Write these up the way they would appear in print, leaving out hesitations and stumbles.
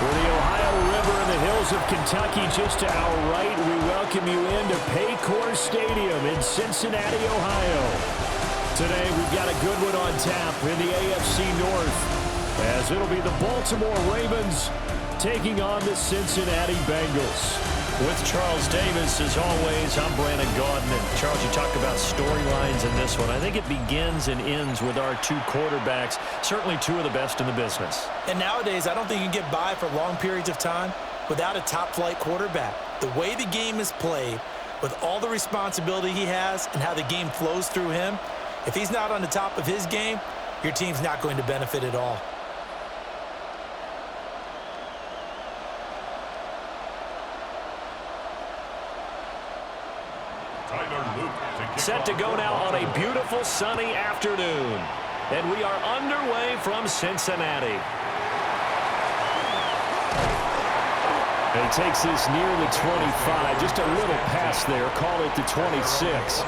With the Ohio River and the hills of Kentucky just to our right, we welcome you into Paycor Stadium in Cincinnati, Ohio. Today we've got a good one on tap in the AFC North, as it'll be the Baltimore Ravens taking on the Cincinnati Bengals. With Charles Davis, as always, I'm Brandon Gaudin. And Charles, you talk about storylines in this one. I think it begins and ends with our two quarterbacks, certainly two of the best in the business. And nowadays, I don't think you can get by for long periods of time without a top-flight quarterback. The way the game is played, with all the responsibility he has and how the game flows through him, if he's not on the top of his game, your team's not going to benefit at all. Set to go now on a beautiful sunny afternoon. And we are underway from Cincinnati. He takes this near the 25, just a little pass there, call it the 26.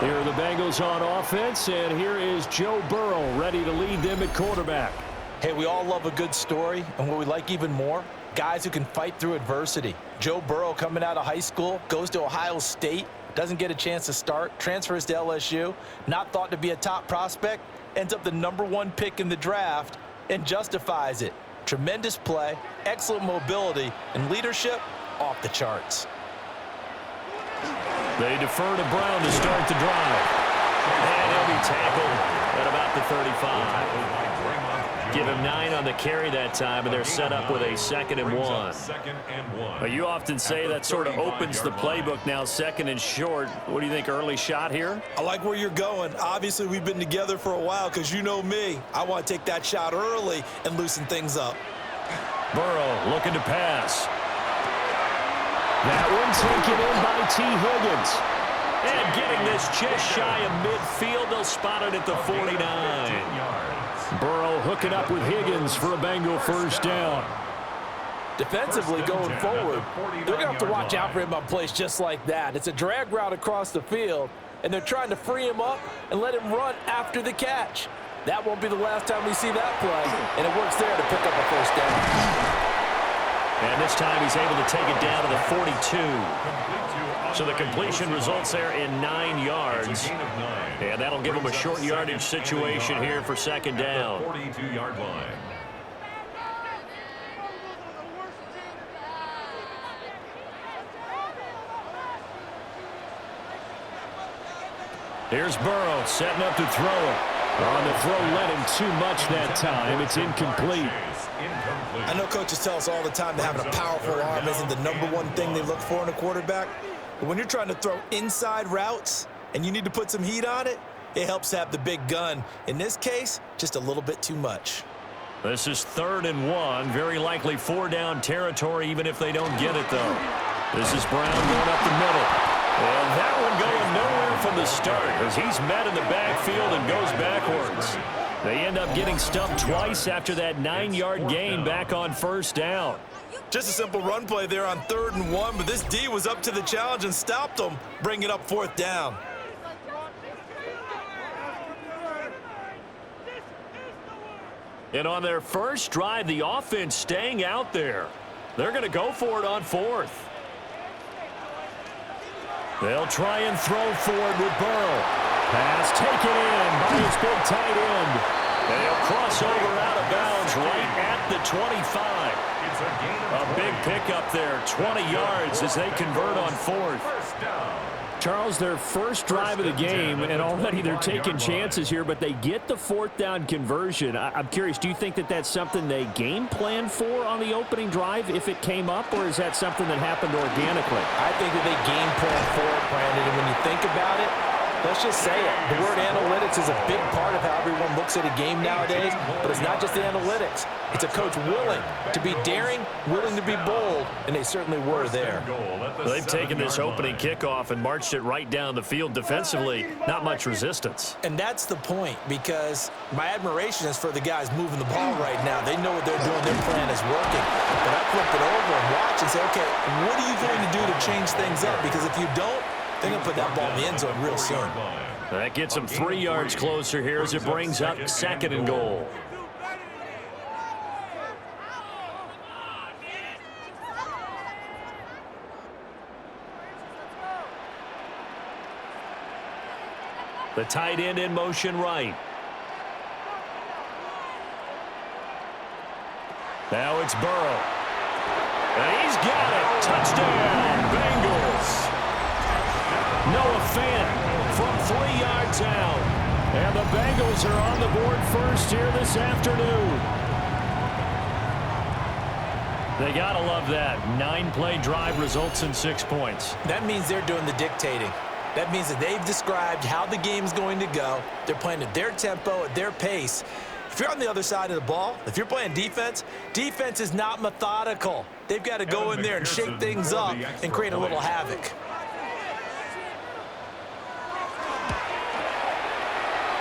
Here are the Bengals on offense, and here is Joe Burrow ready to lead them at quarterback. Hey, we all love a good story, and what we like even more, guys who can fight through adversity. Joe Burrow coming out of high school, goes to Ohio State, doesn't get a chance to start, transfers to LSU, not thought to be a top prospect, ends up the #1 pick in the draft, and justifies it. Tremendous play, excellent mobility, and leadership off the charts. They defer to Brown to start the drive. And he'll be tackled at about the 35. Give him 9 on the carry that time, and they're set up with a 2nd and 1. Well, you often say that sort of opens the playbook now, 2nd and short. What do you think, early shot here? I like where you're going. Obviously, we've been together for a while because you know me. I want to take that shot early and loosen things up. Burrow looking to pass. That one taken in by T. Higgins. And getting this just shy of midfield, they'll spot it at the 49. Burrow hooking up with Higgins for a Bengal first down. Defensively going forward, they're going to have to watch out for him on plays just like that. It's a drag route across the field, and they're trying to free him up and let him run after the catch. That won't be the last time we see that play, and it works there to pick up a first down. And this time he's able to take it down to the 42. So the completion results there in 9 yards. And that'll give him a short yardage situation here for 2nd down. 42-yard line. Here's Burrow setting up to throw it. On the throw, led him too much that time. It's incomplete. I know coaches tell us all the time that having a powerful arm isn't the #1 thing they look for in a quarterback. But when you're trying to throw inside routes and you need to put some heat on it, it helps to have the big gun. In this case, just a little bit too much. This is 3rd and 1. Very likely 4-down territory, even if they don't get it, though. This is Brown going up the middle. And that one going nowhere from the start as he's met in the backfield and goes backwards. They end up getting stumped twice after that 9-yard gain back on 1st down. Just a simple run play there on 3rd and 1, but this D was up to the challenge and stopped them, bringing up 4th down. And on their first drive, the offense staying out there. They're going to go for it on 4th. They'll try and throw forward with Burrow. Pass taken in by his big tight end. And he'll cross over out of bounds right at the 25. A big pickup there, 20 yards as they convert on 4th. Charles, their first drive of the game, and already they're taking chances here, but they get the 4th down conversion. I'm curious, do you think that that's something they game planned for on the opening drive if it came up, or is that something that happened organically? I think that they game planned for it, Brandon, and when you think about it, let's just say it. The word analytics is a big part of how everyone looks at a game nowadays, but it's not just the analytics. It's a coach willing to be daring, willing to be bold, and they certainly were there. They've taken this opening kickoff and marched it right down the field defensively. Not much resistance. And that's the point, because my admiration is for the guys moving the ball right now. They know what they're doing. Their plan is working. But I flip it over and watch and say, okay, what are you going to do to change things up? Because if you don't, they're going to put that ball in the end zone real soon. That gets them 3 yards closer here as it brings up 2nd and goal. The tight end in motion right. Now it's Burrow. And he's got it. Touchdown, Bengals. Noah Fant from 3 yards out. And the Bengals are on the board first here this afternoon. They got to love that. 9-play drive results in 6 points. That means they're doing the dictating. That means that they've described how the game's going to go. They're playing at their tempo, at their pace. If you're on the other side of the ball, if you're playing defense, defense is not methodical. They've got to go in there and shake things up and create a little havoc.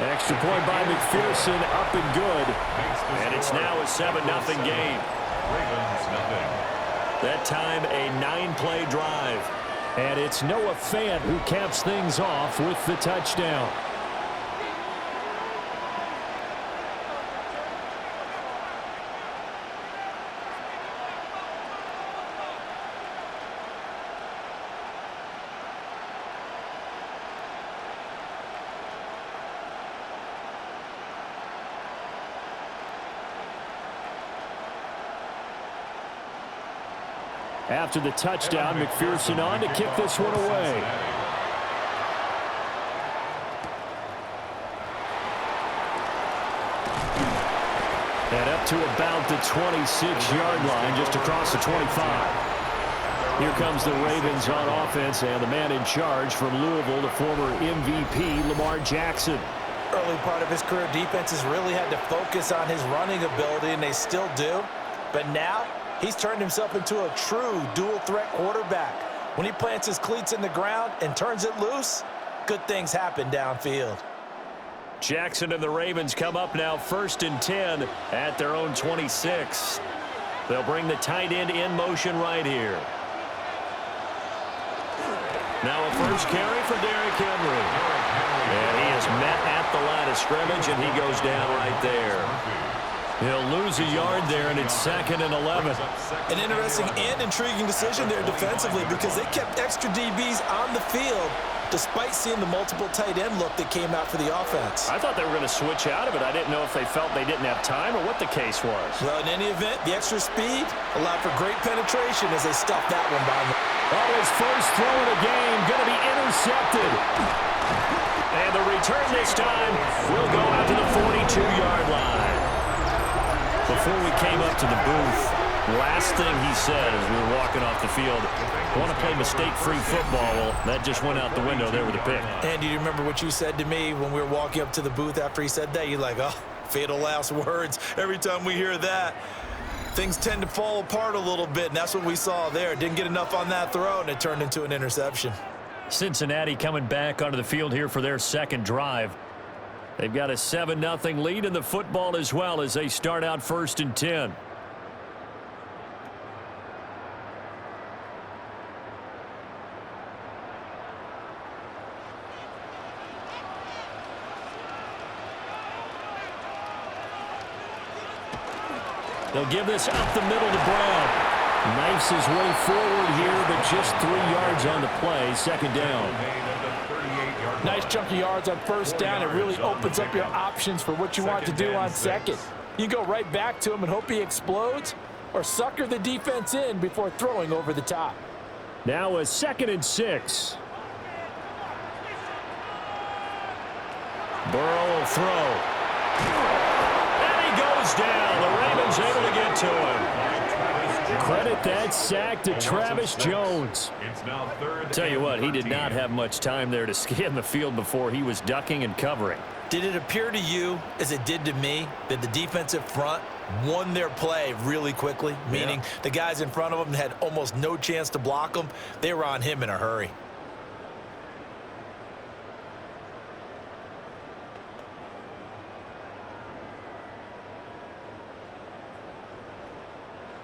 Extra point by McPherson, up and good. And it's now a 7-0 game. That time a 9-play drive. And it's Noah Fant who caps things off with the touchdown. After the touchdown, McPherson on to kick this one away. And up to about the 26-yard line, just across the 25. Here comes the Ravens on offense, and the man in charge from Louisville, the former MVP, Lamar Jackson. Early part of his career, defenses really had to focus on his running ability, and they still do. But now, he's turned himself into a true dual-threat quarterback. When he plants his cleats in the ground and turns it loose, good things happen downfield. Jackson and the Ravens come up now 1st and 10 at their own 26. They'll bring the tight end in motion right here. Now a first carry for Derrick Henry. And he is met at the line of scrimmage, and he goes down right there. He'll lose a yard there, and it's 2nd and 11. An interesting and intriguing decision there defensively because they kept extra DBs on the field despite seeing the multiple tight end look that came out for the offense. I thought they were going to switch out of it. I didn't know if they felt they didn't have time or what the case was. Well, in any event, the extra speed allowed for great penetration as they stuffed that one by them. On his first throw of the game, going to be intercepted. And the return this time will go out to the 42-yard line. Before we came up to the booth, last thing he said as we were walking off the field, I want to play mistake-free football. Well, that just went out the window there with a pick. And do you remember what you said to me when we were walking up to the booth after he said that? You're like, oh, fatal last words. Every time we hear that, things tend to fall apart a little bit, and that's what we saw there. Didn't get enough on that throw, and it turned into an interception. Cincinnati coming back onto the field here for their second drive. They've got a 7-0 lead in the football as well as they start out 1st and 10. They'll give this up the middle to Brown. Knifes his way forward here, but just 3 yards on the play. 2nd down. Nice chunky yards on 1st down. It really opens up your options for what you want to do on 2nd. You go right back to him and hope he explodes, or sucker the defense in before throwing over the top. Now a 2nd and 6. Burrow will throw. And he goes down. The Ravens able to get to him. Credit that sack to Travis Jones. Tell you what, he did not have much time there to scan the field before he was ducking and covering. Did it appear to you, as it did to me, that the defensive front won their play really quickly? Meaning the guys in front of them had almost no chance to block them. They were on him in a hurry.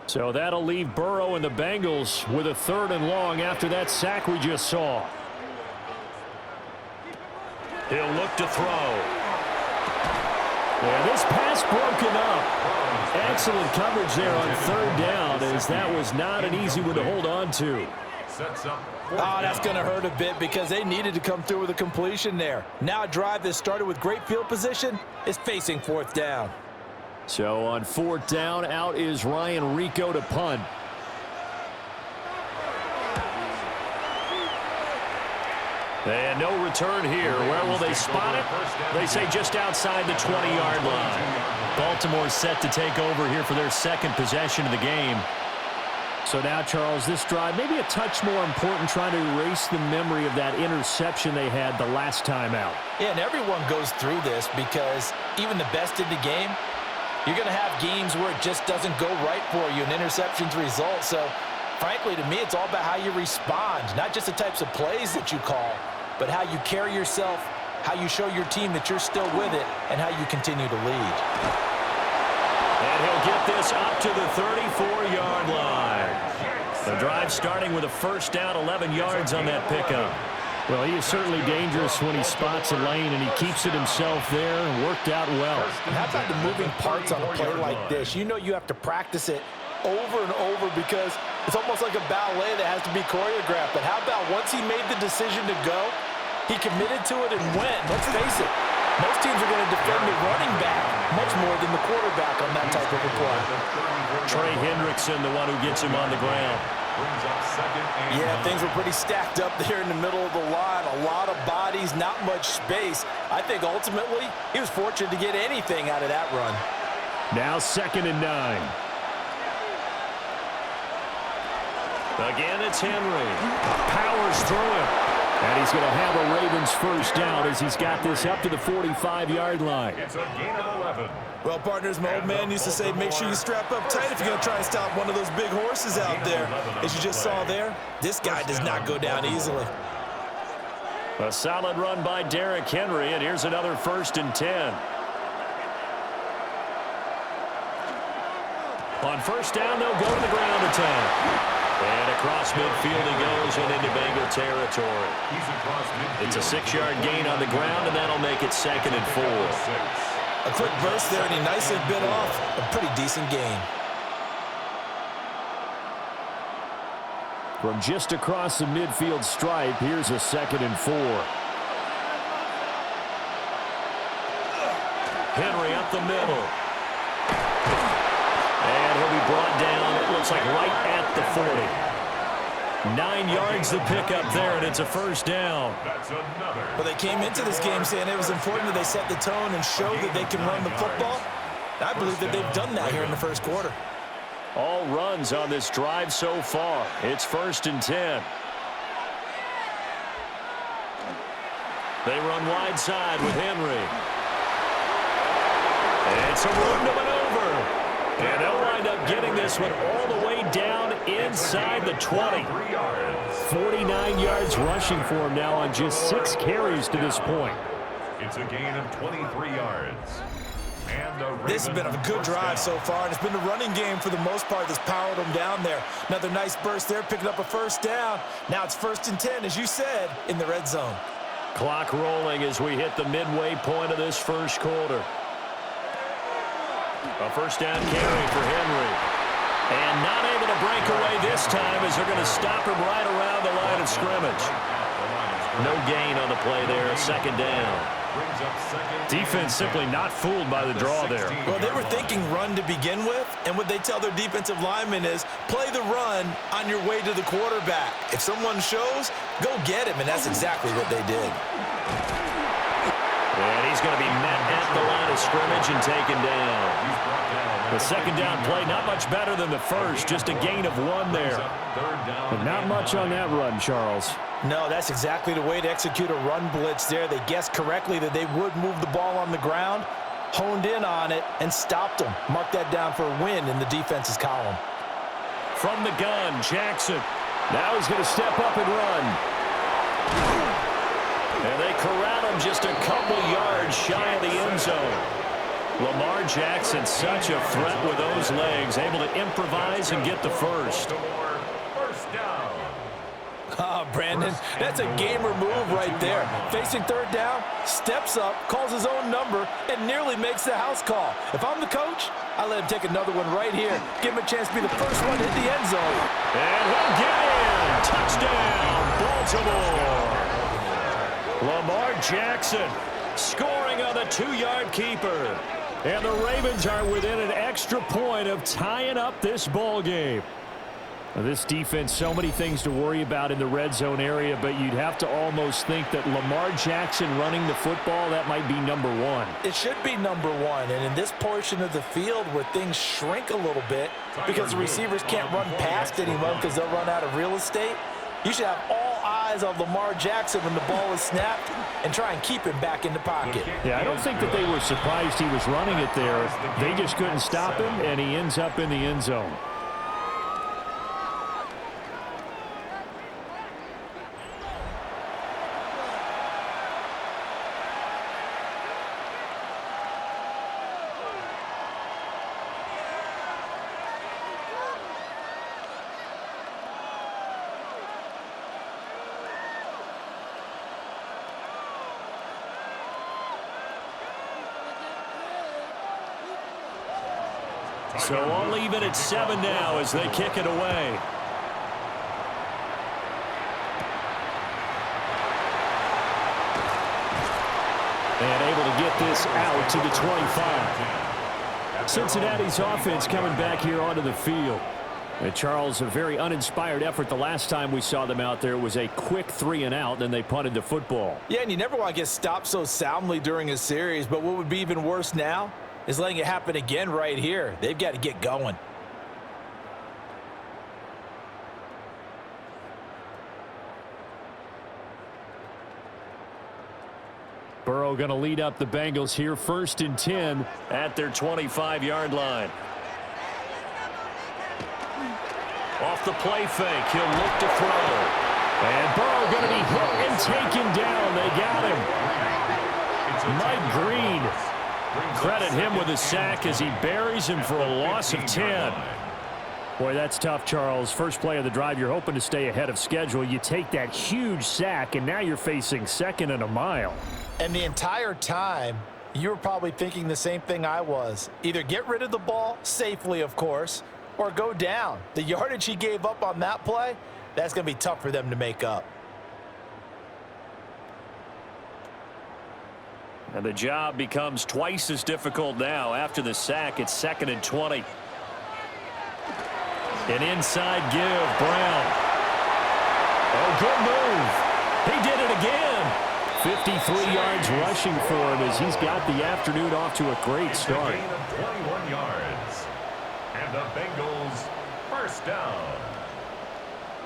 So that'll leave Burrow and the Bengals with a 3rd and long after that sack we just saw. He'll look to throw. And this pass broken up. Excellent coverage there on 3rd down, as that was not an easy one to hold on to. Sets up Oh, that's going to hurt a bit because they needed to come through with a completion there. Now a drive that started with great field position is facing fourth down. So on fourth down, out is Ryan Rico to punt. And no return here. Where will they spot it? They say just outside the 20-yard line. Baltimore set to take over here for their second possession of the game. So now, Charles, this drive maybe a touch more important, trying to erase the memory of that interception they had the last time out. Yeah, and everyone goes through this because even the best in the game, you're going to have games where it just doesn't go right for you, and interceptions result. So, frankly, to me, it's all about how you respond, not just the types of plays that you call, but how you carry yourself, how you show your team that you're still with it, and how you continue to lead. And he'll get this up to the 34-yard line. The drive starting with a first down, 11 yards on that pickup. Well, he is certainly dangerous when he spots a lane, and he keeps it himself there and worked out well. And how about the moving parts on a play like this? You know you have to practice it over and over because it's almost like a ballet that has to be choreographed. But how about once he made the decision to go, he committed to it and went. Let's face it, most teams are going to defend the running back much more than the quarterback on that type of a play. Trey Hendrickson, the one who gets him on the ground. Yeah, things were pretty stacked up there in the middle of the line. A lot of bodies, not much space. I think ultimately he was fortunate to get anything out of that run. Now 2nd and 9. Again, it's Henry. Powers through him. And he's going to have a Ravens first down as he's got this up to the 45-yard line. It's a gain of 11. Well, partners, my old man used to say, make sure you strap up tight if you're going to try and stop one of those big horses out there. As you just saw there, this guy does not go down easily. A solid run by Derrick Henry, and here's another 1st and 10. On first down, they'll go to the ground attack. And across midfield he goes and into Bengal territory. It's a 6-yard gain on the ground, and that'll make it 2nd and 4. A quick burst there, and he nicely bit off a pretty decent gain. From just across the midfield stripe, here's a 2nd and 4. Henry up the middle. And he'll be brought down, it looks like right at the 40. 9 yards the pickup there, and it's a first down. Well, they came into this game saying it was important that they set the tone and show that they can run the football. I believe that they've done that here in the first quarter. All runs on this drive so far. It's 1st and 10. They run wide side with Henry. It's a room to maneuver. And they'll wind up getting this one all the way down inside the 20. 49 yards rushing for him now on just 6 carries to this point. It's a gain of 23 yards. This has been a good drive so far, and it's been the running game for the most part that's powered them down there. Another nice burst there, picking up a first down. Now it's 1st and 10, as you said, in the red zone. Clock rolling as we hit the midway point of this first quarter. A first down carry for Henry. And not able to break away this time as they're going to stop him right around the line of scrimmage. No gain on the play there, 2nd down. Defense simply not fooled by the draw there. Well, they were thinking run to begin with, and what they tell their defensive linemen is play the run on your way to the quarterback. If someone shows, go get him, and that's exactly what they did. And he's going to be met at the line of scrimmage and taken down. The 2nd down play, not much better than the first, just a gain of 1 there. But not much on that run, Charles. No, that's exactly the way to execute a run blitz there. They guessed correctly that they would move the ball on the ground, honed in on it, and stopped them. Mark that down for a win in the defense's column. From the gun, Jackson. Now he's going to step up and run. And they corral him just a couple yards shy of the end zone. Lamar Jackson, such a threat with those legs, able to improvise and get the first. Oh, Brandon, that's a gamer move right there. Facing third down, steps up, calls his own number, and nearly makes the house call. If I'm the coach, I let him take another one right here. Give him a chance to be the first one to hit the end zone. And he'll get in. Touchdown, Baltimore. Lamar Jackson scoring on the 2-yard keeper. And the Ravens are within an extra point of tying up this ball game. Now, this defense, so many things to worry about in the red zone area, but you'd have to almost think that Lamar Jackson running the football, that might be number one. It should be number one, and in this portion of the field where things shrink a little bit because the receivers can't run past anyone because they'll run out of real estate, you should have all eyes on Lamar Jackson when the ball is snapped and try and keep him back in the pocket. Yeah, I don't think that they were surprised he was running it there. They just couldn't stop him, and he ends up in the end zone. So I'll leave it at 7 now as they kick it away. And able to get this out to the 25. Cincinnati's offense coming back here onto the field. And Charles, a very uninspired effort the last time we saw them out there. It was a quick 3-and-out, then they punted the football. Yeah, and you never want to get stopped so soundly during a series, but what would be even worse now is letting it happen again right here. They've got to get going. Burrow going to lead up the Bengals here, 1st and 10 at their 25-yard line. Off the play fake, he'll look to throw. And Burrow going to be hit and taken down. They got him. Mike Green, credit him with a sack as he buries him for a loss of 10. Boy, that's tough, Charles. First play of the drive, you're hoping to stay ahead of schedule. You take that huge sack, and now you're facing 2nd and a mile. And the entire time, you were probably thinking the same thing I was. Either get rid of the ball, safely, of course, or go down. The yardage he gave up on that play, that's going to be tough for them to make up. And the job becomes twice as difficult now. After the sack, it's 2nd and 20. An inside give, Brown. Oh, good move. He did it again. 53 yards rushing for him as he's got the afternoon off to a great start. 21 yards. And the Bengals first down.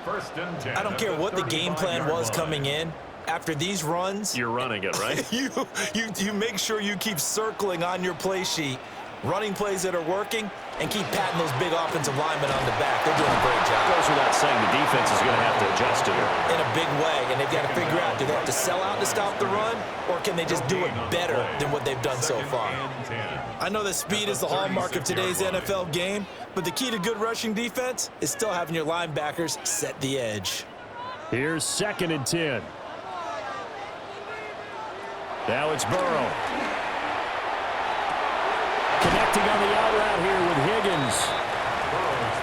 1st and 10. I don't care what the game plan was coming in. After these runs, You're running it, right? you make sure you keep circling on your play sheet, running plays that are working, and keep patting those big offensive linemen on the back. They're doing a great job. Goes without saying the defense is going to have to adjust to it. In a big way, and they've got to figure out, do they have to sell out to stop the run, or can they just do it better than what they've done so far? I know that speed is the hallmark of today's NFL game, but the key to good rushing defense is still having your linebackers set the edge. Here's 2nd and 10. Now it's Burrow. Connecting on the out route here with Higgins.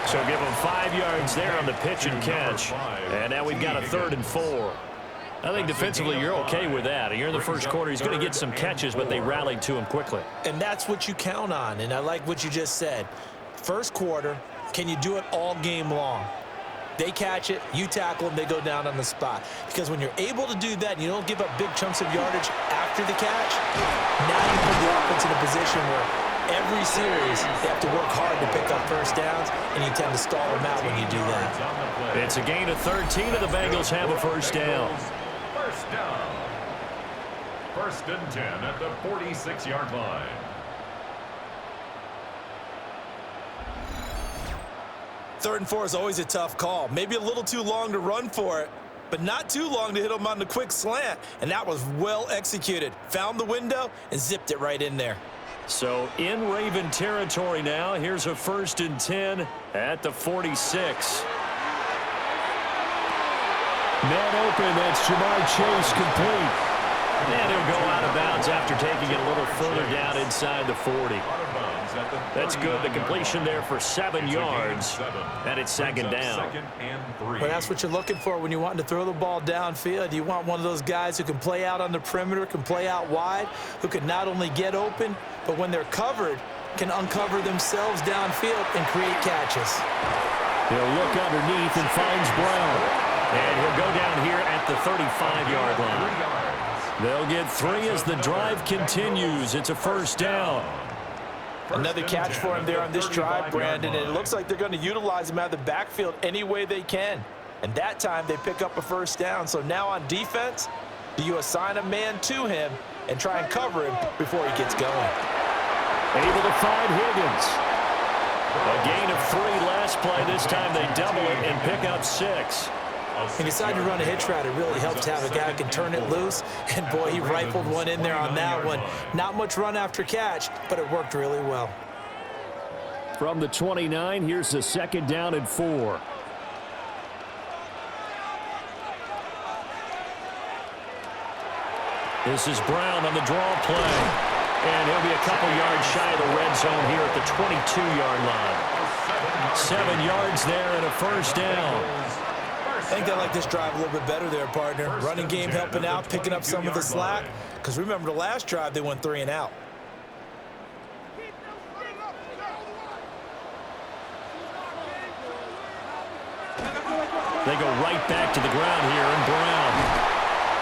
So give him 5 yards there on the pitch and catch. And now we've got a 3rd and 4. I think defensively you're okay with that. Here in the first quarter, he's going to get some catches, but they rallied to him quickly. And that's what you count on, and I like what you just said. First quarter, can you do it all game long? They catch it, you tackle them, they go down on the spot. Because when you're able to do that and you don't give up big chunks of yardage after the catch, now you put the offense in a position where every series they have to work hard to pick up first downs, and you tend to stall them out when you do that. It's a gain of 13, and the Bengals have a first down. First down. 1st and 10 at the 46-yard line. Third and 4 is always a tough call. Maybe a little too long to run for it, but not too long to hit him on the quick slant. And that was well executed. Found the window and zipped it right in there. So in Raven territory now. Here's a 1st and 10 at the 46. Man open, that's Jamar Chase complete. And he'll go out of bounds after taking it a little further down inside the 40. That's good. The completion there for 7 yards. And it's second down. Well, that's what you're looking for when you want to throw the ball downfield. You want one of those guys who can play out on the perimeter, can play out wide, who can not only get open, but when they're covered, can uncover themselves downfield and create catches. He'll look underneath and finds Brown. And he'll go down here at the 35-yard line. They'll get 3 as the drive continues. It's a first down. Another catch for him there on this drive, Brandon, and it looks like they're going to utilize him out of the backfield any way they can. And that time they pick up a first down. So now on defense, do you assign a man to him and try and cover him before he gets going? Able to find Higgins. A gain of 3 last play. This time they double it and pick up 6. He decided to run a hitch route. It really helps to have a guy who can turn it loose. And, boy, he rifled one in there on that one. Not much run after catch, but it worked really well. From the 29, here's the second down and 4. This is Brown on the draw play. And he'll be a couple yards shy of the red zone here at the 22-yard line. 7 yards there and a first down. I think they like this drive a little bit better there, partner. Running game helping out, picking up some of the slack. Because remember, the last drive, they went 3 and out. They go right back to the ground here, and Brown.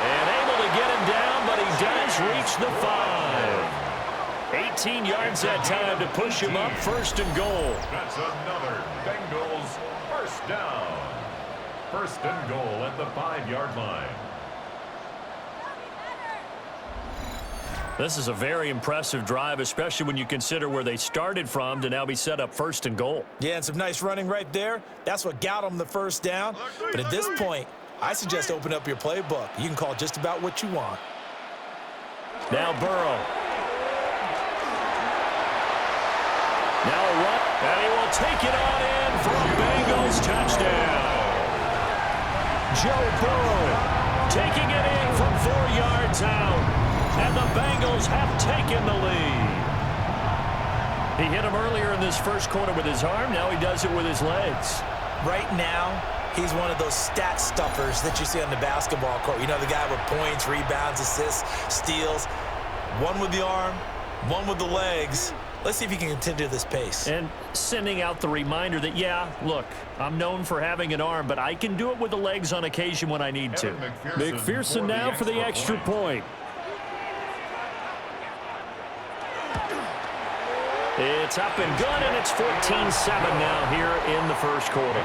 And able to get him down, but he does reach the 5. 18 yards that time to push him up, first and goal. That's another Bengals first down. First and goal at the 5-yard line. This is a very impressive drive, especially when you consider where they started from to now be set up first and goal. Yeah, and some nice running right there. That's what got them the first down. But at this point, I suggest open up your playbook. You can call just about what you want. Now Burrow. Now a run, and he will take it on in for a Bengals touchdown. Joe Burrow taking it in from 4 yards out, and the Bengals have taken the lead. He hit him earlier in this first quarter with his arm. Now he does it with his legs. Right now, he's one of those stat stuffers that you see on the basketball court. You know, the guy with points, rebounds, assists, steals. One with the arm, one with the legs. Let's see if he can continue this pace. And sending out the reminder that, yeah, look, I'm known for having an arm, but I can do it with the legs on occasion when I need to. McPherson now for the extra point. It's up and good, and it's 14-7 now here in the first quarter.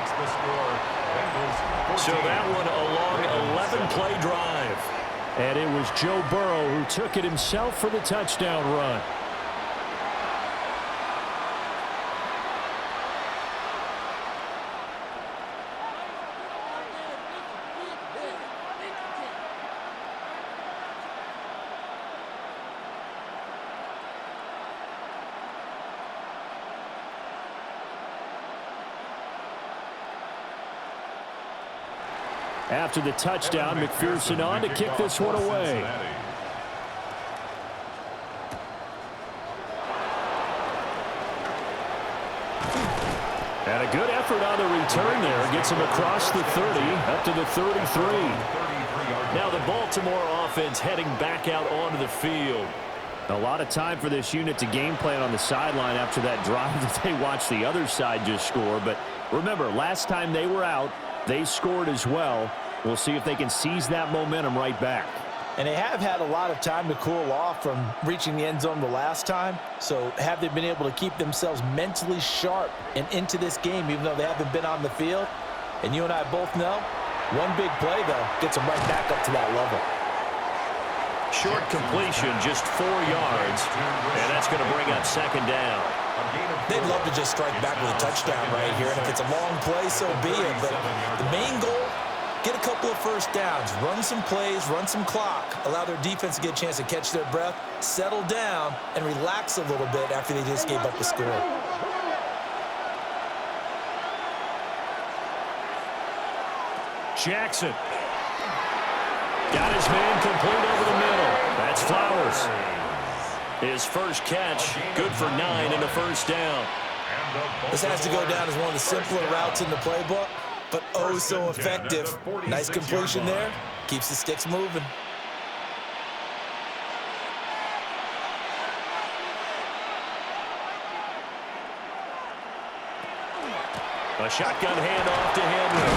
So that one a long 11-play drive. And it was Joe Burrow who took it himself for the touchdown run. After the touchdown, McPherson on to kick this one away. And a good effort on the return there. Gets him across the 30, up to the 33. Now the Baltimore offense heading back out onto the field. A lot of time for this unit to game plan on the sideline after that drive that they watched the other side just score. But remember, last time they were out, they scored as well. We'll see if they can seize that momentum right back. And they have had a lot of time to cool off from reaching the end zone the last time. So have they been able to keep themselves mentally sharp and into this game, even though they haven't been on the field? And you and I both know, one big play, though, gets them right back up to that level. Short completion, just 4 yards, and that's going to bring up second down. They'd love to just strike back with a touchdown right here, and if it's a long play, so be it. But the main goal, get a couple of first downs, run some plays, run some clock, allow their defense to get a chance to catch their breath, settle down, and relax a little bit after they just gave up the score. Jackson Got his man complete over the middle. That's Flowers. His first catch, good for 9 and a first down. This has to go down as one of the simpler routes in the playbook, but oh so effective. Nice completion there. Keeps the sticks moving. A shotgun handoff to Henry.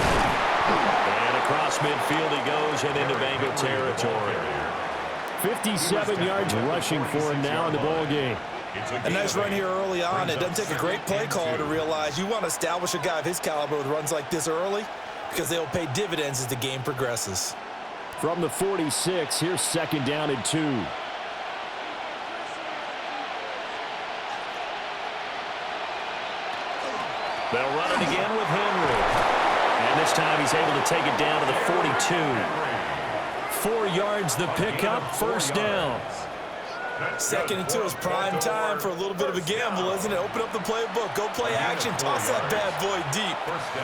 And across midfield he goes and into Bengal territory. 57 yards rushing for him now in the ball game. A nice run here early on. It doesn't take a great play caller to realize you want to establish a guy of his caliber with runs like this early because they'll pay dividends as the game progresses. From the 46, here's second down and 2. They'll run it again with Henry. And this time he's able to take it down to the 42. 4 yards the pickup, first down. Second and 2 is prime time for a little bit of a gamble, isn't it? Open up the playbook, go play action, toss that bad boy deep.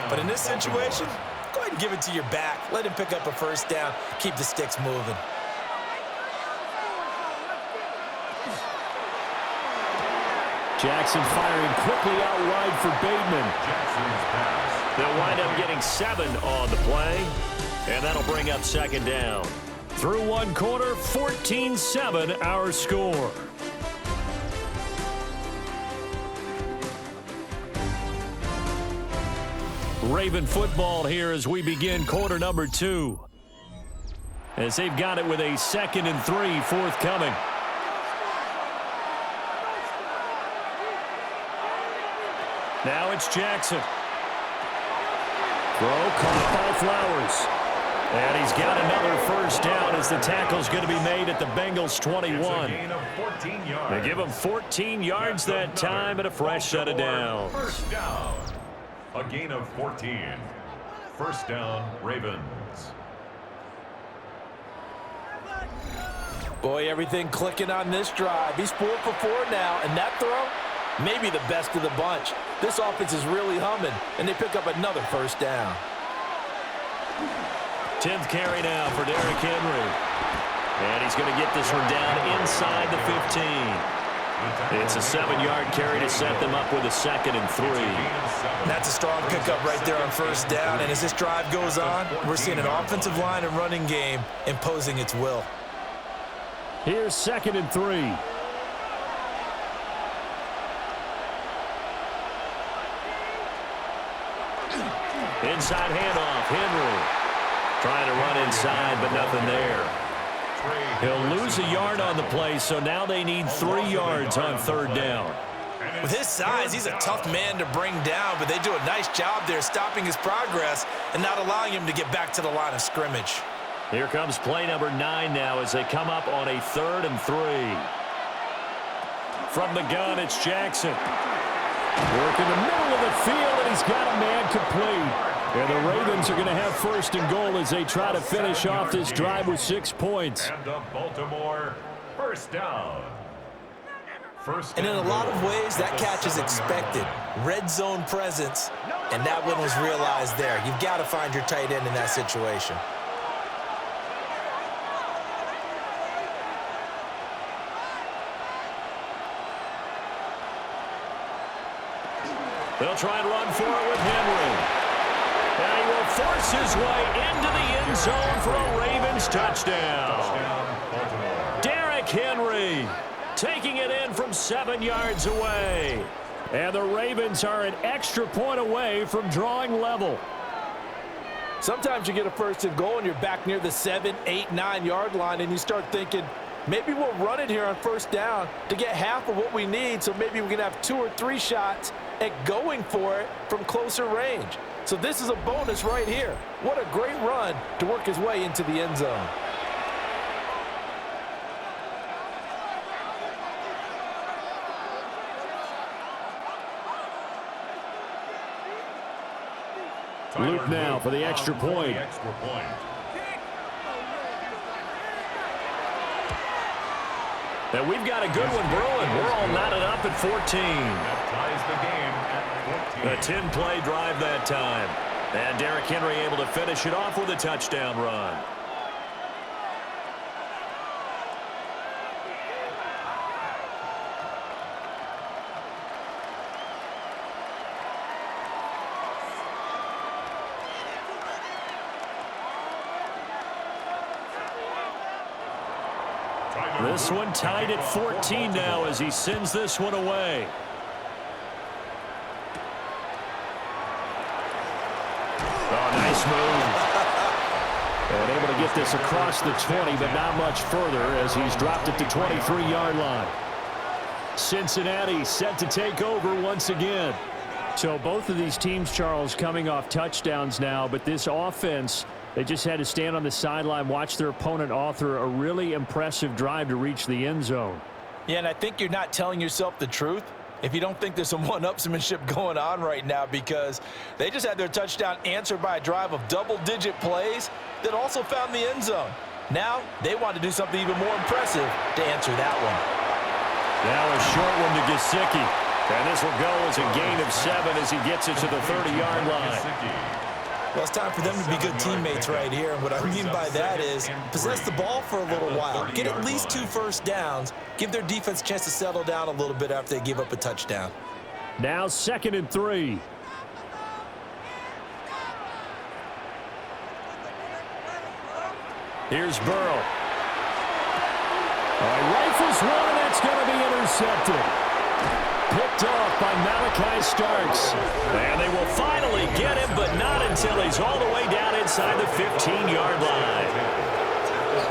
But in this situation, go ahead and give it to your back. Let him pick up a first down, keep the sticks moving. Jackson firing quickly out wide for Bateman. They'll wind up getting 7 on the play, and that'll bring up second down. Through one quarter, 14-7 our score. Raven football here as we begin quarter number 2. As they've got it with a 2nd and 3 forthcoming. Now it's Jackson. Throw caught by Flowers. And he's got another first down as the tackle's going to be made at the Bengals 21. They give him 14 yards that time and a fresh set of downs. First down. A gain of 14. First down, Ravens. Boy, everything clicking on this drive. He's 4 for 4 now, and that throw, maybe the best of the bunch. This offense is really humming, and they pick up another first down. 10th carry now for Derrick Henry. And he's going to get this one down inside the 15. It's a 7-yard carry to set them up with a 2nd and 3. That's a strong pickup right there on first down. And as this drive goes on, we're seeing an offensive line and running game imposing its will. Here's 2nd and 3. Inside handoff, Henry. Trying to run inside, but nothing there. He'll lose a yard on the play, so now they need 3 yards on 3rd down. With his size, he's a tough man to bring down, but they do a nice job there stopping his progress and not allowing him to get back to the line of scrimmage. Here comes play number 9 now as they come up on a 3rd and 3. From the gun, it's Jackson. Work in the middle of the field, and he's got a man complete. And the Ravens are going to have 1st and goal as they try to finish off this drive with 6 points. And the Baltimore first down. And in a lot of ways, that catch is expected. Red zone presence, and that one was realized there. You've got to find your tight end in that situation. They'll try and run for it with Henry. And he will force his way into the end zone for a Ravens touchdown. Derrick Henry taking it in from 7 yards away. And the Ravens are an extra point away from drawing level. Sometimes you get a 1st and goal and you're back near the 7, 8, 9-yard line, and you start thinking, maybe we'll run it here on 1st down to get half of what we need, so maybe we can have 2 or 3 shots at going for it from closer range. So this is a bonus right here. What a great run to work his way into the end zone. Luke now for the extra point. And we've got a good one brewing. We're all knotted up at 14. That ties the game at 14. A 10-play drive that time. And Derrick Henry able to finish it off with a touchdown run. This one tied at 14 now as he sends this one away. Oh, nice move. And able to get this across the 20, but not much further as he's dropped at the 23-yard line. Cincinnati set to take over once again. So both of these teams, Charles, coming off touchdowns now, but this offense, they just had to stand on the sideline, watch their opponent author a really impressive drive to reach the end zone. Yeah, and I think you're not telling yourself the truth if you don't think there's some one-upsmanship going on right now, because they just had their touchdown answered by a drive of double-digit plays that also found the end zone. Now they want to do something even more impressive to answer that one. Now a short one to Gesicki. And this will go as a gain of 7 as he gets it to the 30-yard line. Well, it's time for them to be good teammates right here. And what I mean by that is possess the ball for a little while. Get at least 2 first downs. Give their defense a chance to settle down a little bit after they give up a touchdown. Now 2nd and 3. Here's Burrow. All right, rifles one, and that's going to be intercepted. Picked off by Malachi Starks. And they will finally get him, but not until he's all the way down inside the 15-yard line.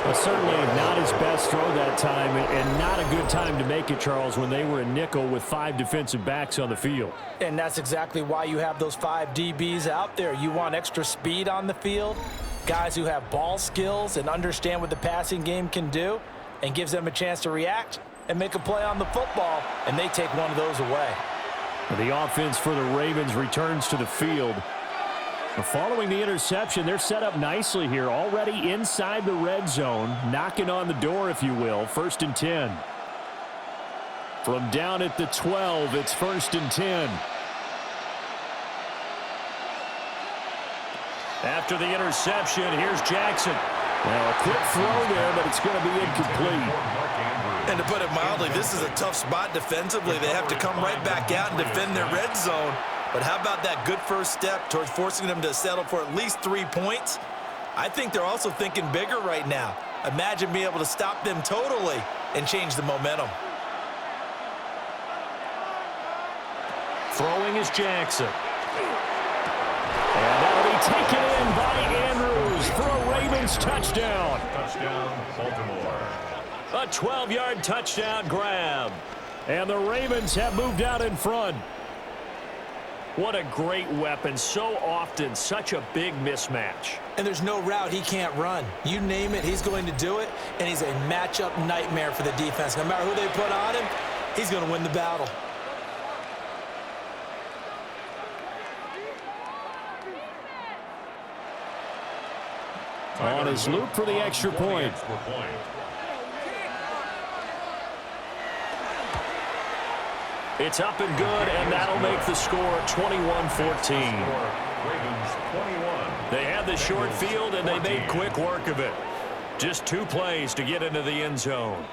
Well, certainly not his best throw that time, and not a good time to make it, Charles, when they were in nickel with 5 defensive backs on the field. And that's exactly why you have those 5 DBs out there. You want extra speed on the field, guys who have ball skills and understand what the passing game can do, and gives them a chance to react and make a play on the football, and they take one of those away. The offense for the Ravens returns to the field. Following the interception, they're set up nicely here, already inside the red zone, knocking on the door, if you will. 1st and 10. From down at the 12, it's 1st and 10. After the interception, here's Jackson. Now a quick throw there, but it's going to be incomplete. And to put it mildly, this is a tough spot defensively. They have to come right back out and defend their red zone. But how about that good first step towards forcing them to settle for at least 3 points? I think they're also thinking bigger right now. Imagine being able to stop them totally and change the momentum. Throwing is Jackson. And that'll be taken in by Andrews for a Ravens touchdown. Touchdown, Baltimore. A 12-yard touchdown grab. And the Ravens have moved out in front. What a great weapon. So often, such a big mismatch. And there's no route he can't run. You name it, he's going to do it. And he's a matchup nightmare for the defense. No matter who they put on him, he's going to win the battle. On his loop for the extra point. It's up and good, and that'll make the score 21-14. They had the short field, and they made quick work of it. Just 2 plays to get into the end zone.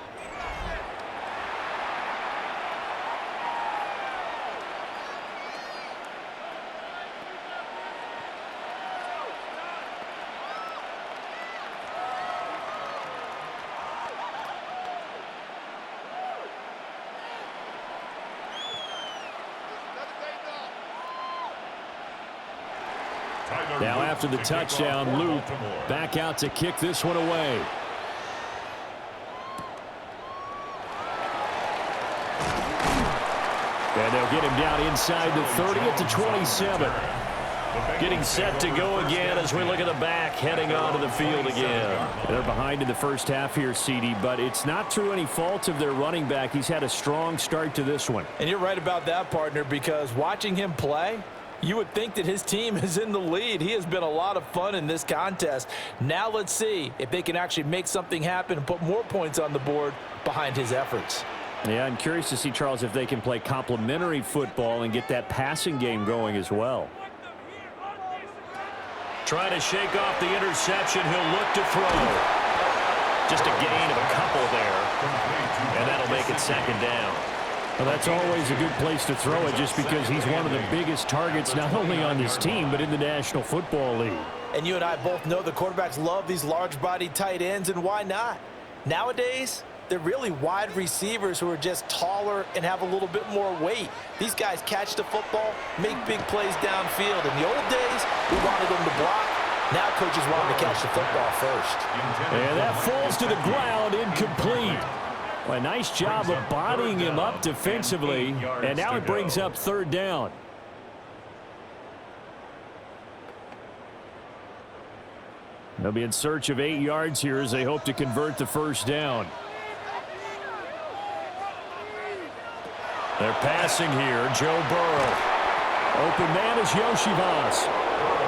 Now after the touchdown, Luke back out to kick this one away. And they'll get him down inside the 30 at the 27. Getting set to go again as we look at the back heading onto the field again. They're behind in the first half here, CD, but it's not through any fault of their running back. He's had a strong start to this one. And you're right about that, partner, because watching him play, you would think that his team is in the lead. He has been a lot of fun in this contest. Now let's see if they can actually make something happen and put more points on the board behind his efforts. Yeah, I'm curious to see, Charles, if they can play complementary football and get that passing game going as well. Trying to shake off the interception. He'll look to throw. Just a gain of a couple there. And that'll make it 2nd down. Well, that's always a good place to throw it just because he's one of the biggest targets not only on this team but in the National Football League. And you and I both know the quarterbacks love these large-bodied tight ends, and why not? Nowadays, They're really wide receivers who are just taller and have a little bit more weight. These guys catch the football, make big plays downfield. In the old days, we wanted them to block. Now coaches want them to catch the football first. And that falls to the ground, incomplete. Well, a nice job of bodying him up defensively, and now it brings up third down. They'll be in search of 8 yards here as they hope to convert the first down. They're passing here. Joe Burrow. Open man is Yoshivas.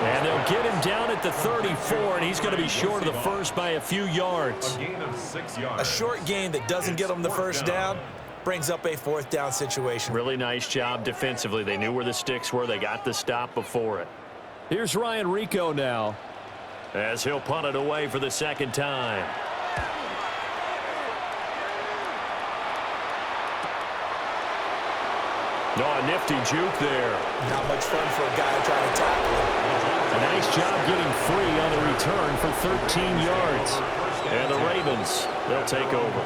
And they'll get him down at the 34, and he's going to be short of the first by a few yards. A gain of 6 yards. A short gain that doesn't get them the first down brings up a fourth down situation. Really nice job defensively. They knew where the sticks were. They got the stop before it. Here's Ryan Rico now, as he'll punt it away for the second time. Oh, a nifty juke there. Not much fun for a guy trying to tackle him. A nice job getting free on the return for 13 yards. And the Ravens, they'll take over.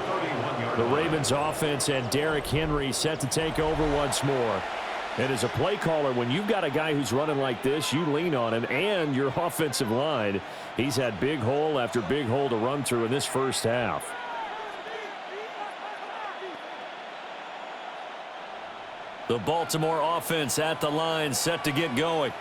The Ravens offense and Derrick Henry set to take over once more. And as a play caller, when you've got a guy who's running like this, you lean on him and your offensive line. He's had big hole after big hole to run through in this first half. The Baltimore offense at the line, set to get going.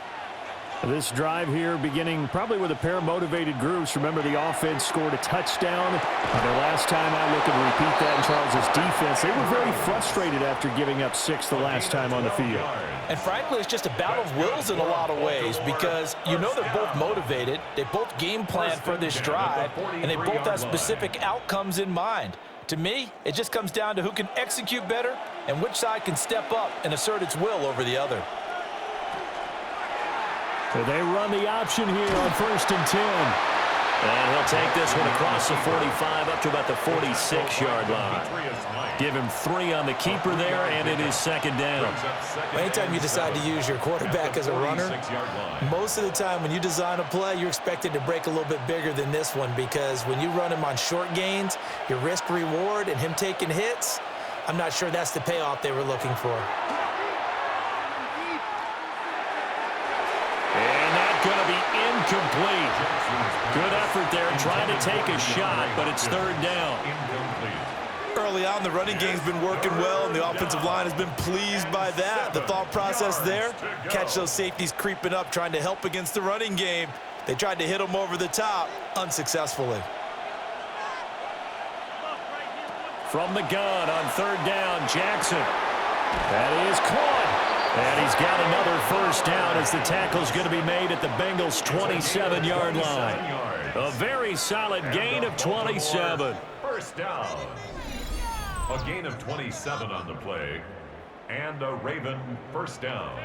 This drive here beginning probably with a pair of motivated groups. Remember, the offense scored a touchdown. Their last time out, looking to repeat that in Charles' defense. They were very frustrated after giving up 6 the last time on the field. And frankly, it's just a battle of wills in a lot of ways, because you know they're both motivated. They both game plan for this drive, and they both have specific outcomes in mind. To me, it just comes down to who can execute better and which side can step up and assert its will over the other. So they run the option here on 1st and 10. And he'll take this one across the 45 up to about the 46-yard line. Give him 3 on the keeper there, and it is second down. Anytime you decide to use your quarterback as a runner, most of the time when you design a play, you're expected to break a little bit bigger than this one, because when you run him on short gains, your risk-reward and him taking hits, I'm not sure that's the payoff they were looking for. And that's going to be incomplete. Good effort there, trying to take a shot, but it's third down. Early on, the running game's been working well, and the offensive line has been pleased by that. The thought process there, catch those safeties creeping up, trying to help against the running game. They tried to hit them over the top, unsuccessfully. From the gun on third down, Jackson. That is caught. And he's got another first down as the tackle's going to be made at the Bengals' 27-yard line. A very solid gain of 27. First down. A gain of 27 on the play. And a Raven first down.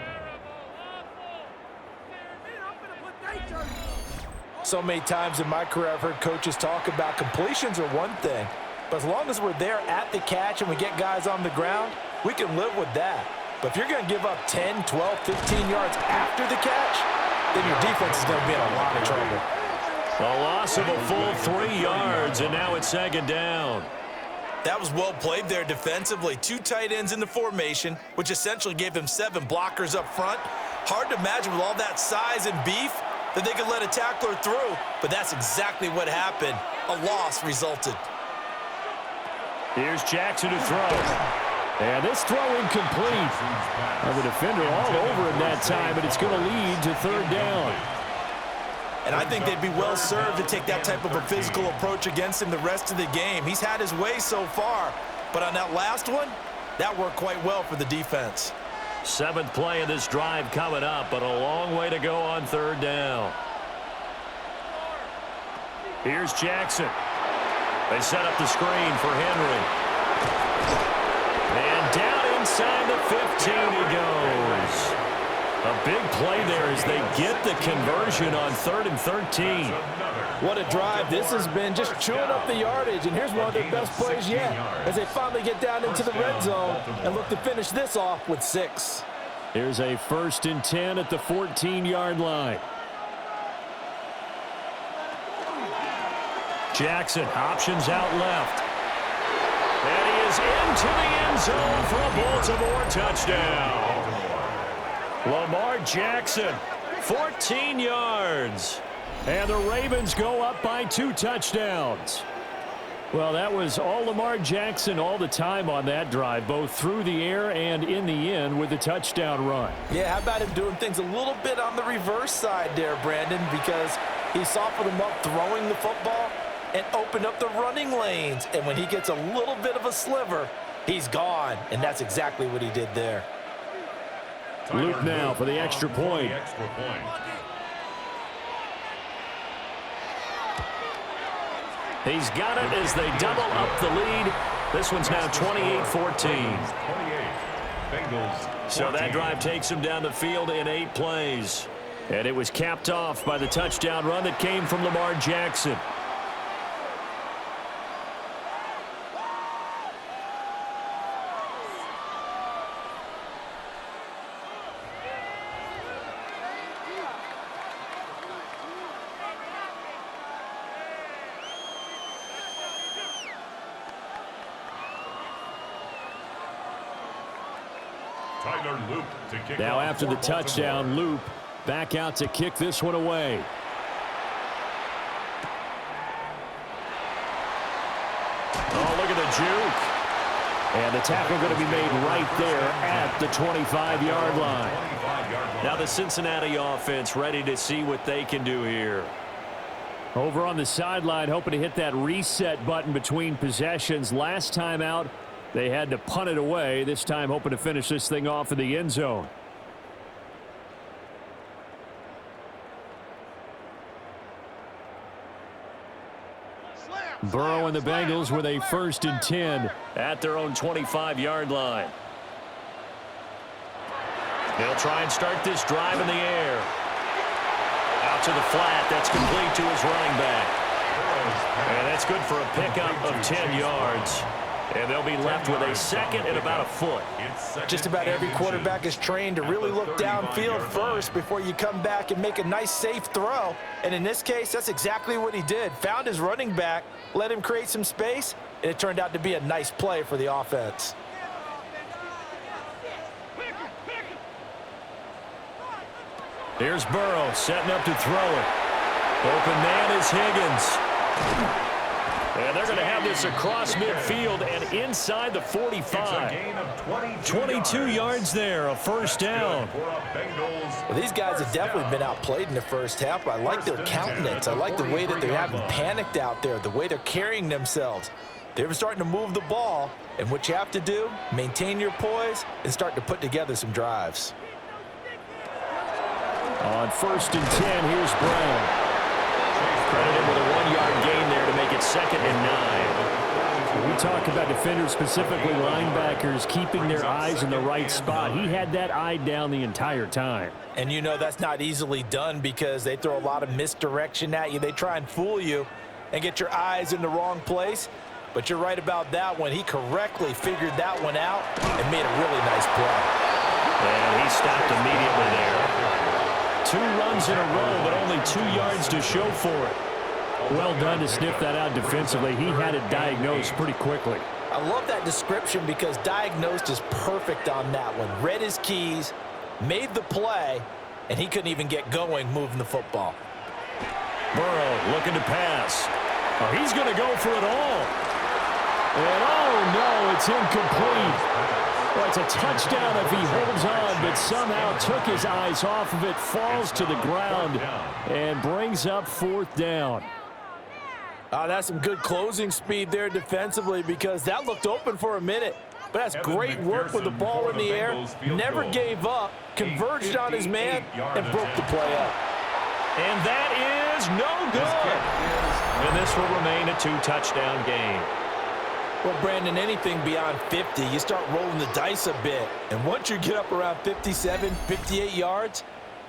So many times in my career, I've heard coaches talk about completions are one thing, but as long as we're there at the catch and we get guys on the ground, we can live with that. But if you're going to give up 10, 12, 15 yards after the catch, then your defense is going to be in a lot of trouble. A loss of a full 3 yards, and now it's second down. That was well played there defensively. 2 tight ends in the formation, which essentially gave them 7 blockers up front. Hard to imagine with all that size and beef that they could let a tackler through, but that's exactly what happened. A loss resulted. Here's Jackson to throw. And this throw incomplete. The defender all over him that time, but it's going to lead to third down. And I think they'd be well served to take that type of a physical approach against him the rest of the game. He's had his way so far, but on that last one, that worked quite well for the defense. 7th play of this drive coming up, but a long way to go on third down. Here's Jackson. They set up the screen for Henry. And down inside the 15 he goes. A big play there as they get the conversion on 3rd and 13. What a drive. This has been just chewing up the yardage, and here's one of their best plays yet as they finally get down into the red zone and look to finish this off with 6. Here's a 1st and 10 at the 14-yard line. Jackson options out left. And he is into the end zone for a Baltimore touchdown. Lamar Jackson, 14 yards. And the Ravens go up by 2 touchdowns. Well, that was all Lamar Jackson all the time on that drive, both through the air and in the end with the touchdown run. Yeah, how about him doing things a little bit on the reverse side there, Brandon, because he softened him up throwing the football and opened up the running lanes. And when he gets a little bit of a sliver, he's gone. And that's exactly what he did there. Luke now for the extra point. He's got it as they double up the lead. This one's now 28-14. So that drive takes him down the field in 8 plays. And it was capped off by the touchdown run that came from Lamar Jackson. Now after the touchdown, Loop back out to kick this one away. Oh, look at the juke. And the tackle going to be made right there at the 25-yard line. Now the Cincinnati offense ready to see what they can do here. Over on the sideline, hoping to hit that reset button between possessions. Last time out, they had to punt it away. This time hoping to finish this thing off in the end zone. Burrow and the Bengals with a 1st and 10 at their own 25-yard line. They'll try and start this drive in the air. Out to the flat. That's complete to his running back. And that's good for a pickup of 10 yards. And they'll be left with a 2nd and about a foot. Just about every quarterback is trained to really look downfield first before you come back and make a nice, safe throw. And in this case, that's exactly what he did. Found his running back, let him create some space, and it turned out to be a nice play for the offense. Here's Burrow setting up to throw it. Open man is Higgins. And they're going to have this across midfield and inside the 45. 22 yards there, a 1st down. Well, these guys have definitely been outplayed in the first half, but I like their countenance. I like the way that they haven't panicked out there, the way they're carrying themselves. They're starting to move the ball, and what you have to do, maintain your poise and start to put together some drives. On 1st and 10, here's Brown. Credited with a 1-yard gain there to make it 2nd and 9. We talk about defenders, specifically linebackers, keeping their eyes in the right spot. He had that eye down the entire time. And you know that's not easily done because they throw a lot of misdirection at you. They try and fool you and get your eyes in the wrong place. But you're right about that one. He correctly figured that one out and made a really nice play. And he stopped immediately there. 2 runs in a row, but only 2 yards to show for it. Well done to sniff that out defensively. He had it diagnosed pretty quickly. I love that description because diagnosed is perfect on that one. Read his keys, made the play, and he couldn't even get going moving the football. Burrow looking to pass. Oh, he's going to go for it all. And oh no, it's incomplete. Well, it's a touchdown if he holds on, but somehow took his eyes off of it, falls to the ground, and brings up 4th down. That's some good closing speed there defensively because that looked open for a minute. But that's great work with the ball in the air. Never gave up, converged on his man, and broke the play up. And that is no good. And this will remain a 2-touchdown game. Well, Brandon, anything beyond 50, you start rolling the dice a bit. And once you get up around 57, 58 yards,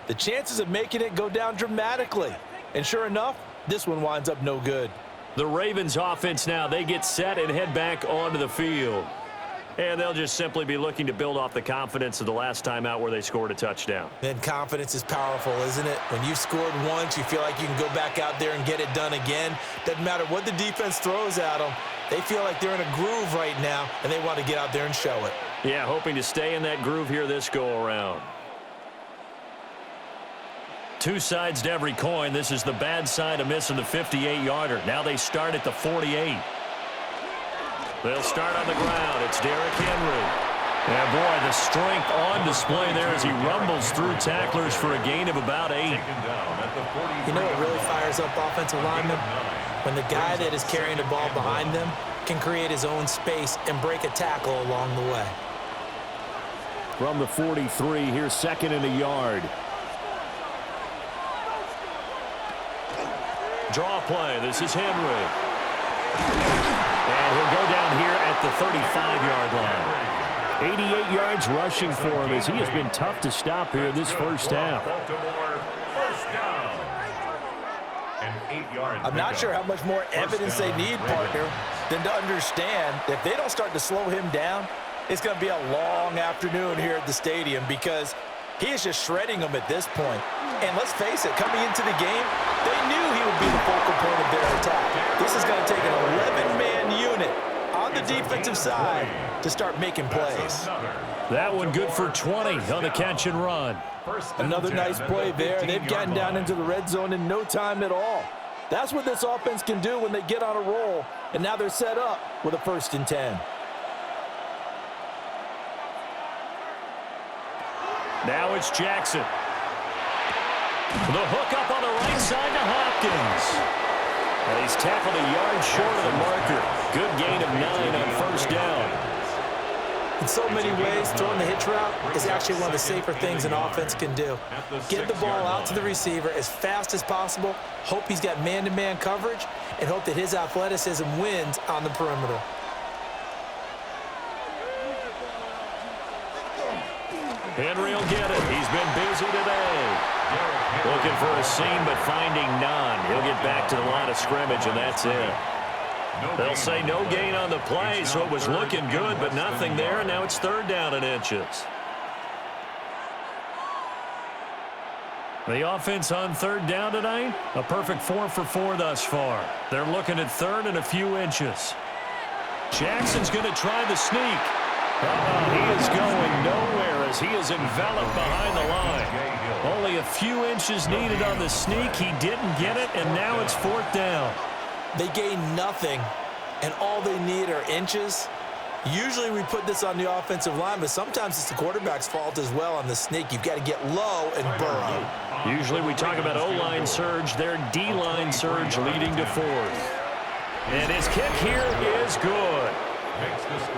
the chances of making it go down dramatically. And sure enough, this one winds up no good. The Ravens offense now, they get set and head back onto the field. And they'll just simply be looking to build off the confidence of the last time out where they scored a touchdown. And confidence is powerful, isn't it? When you've scored once, you feel like you can go back out there and get it done again. Doesn't matter what the defense throws at them. They feel like they're in a groove right now, and they want to get out there and show it. Yeah, hoping to stay in that groove here this go-around. Two sides to every coin. This is the bad side of missing the 58-yarder. Now they start at the 48. They'll start on the ground. It's Derrick Henry. And boy, the strength on display there as he rumbles through tacklers for a gain of about 8. You know what really fires up offensive linemen? When the guy that is carrying the ball behind them can create his own space and break a tackle along the way. From the 43, here's second and a yard. Draw play. This is Henry. And he'll go down here at the 35-yard line. 88 yards rushing for him as he has been tough to stop here this first half. I'm not sure how much more evidence they need, partner, than to understand that if they don't start to slow him down, it's going to be a long afternoon here at the stadium because he is just shredding them at this point. And let's face it, coming into the game, they knew he would be the focal point of their attack. This is going to take an 11-man unit on the defensive side to start making plays. That one good for 20 on the catch and run. Another nice play there. They've gotten down into the red zone in no time at all. That's what this offense can do when they get on a roll, and now they're set up with a 1st and 10. Now it's Jackson. The hook up on the right side to Hopkins. And he's tackled a yard short of the marker. Good gain of 9 on 1st down. In so many ways, throwing the hitch route is actually one of the safer things an offense can do. Get the ball out to the receiver as fast as possible, hope he's got man-to-man coverage, and hope that his athleticism wins on the perimeter. Henry will get it. He's been busy today. Looking for a seam, but finding none. He'll get back to the line of scrimmage, and that's it. They'll say no gain on the play, so it was looking good, but nothing there, and now it's 3rd down and inches. The offense on 3rd down tonight, a perfect 4 for 4 thus far. They're looking at 3rd and a few inches. Jackson's going to try the sneak. He is going nowhere as he is enveloped behind the line. Only a few inches needed on the sneak. He didn't get it, and now it's 4th down. They gain nothing, and all they need are inches. Usually we put this on the offensive line, but sometimes it's the quarterback's fault as well on the sneak. You've got to get low and burrow. Usually we talk about O-line surge. Their D-line surge leading to 4th. And his kick here is good.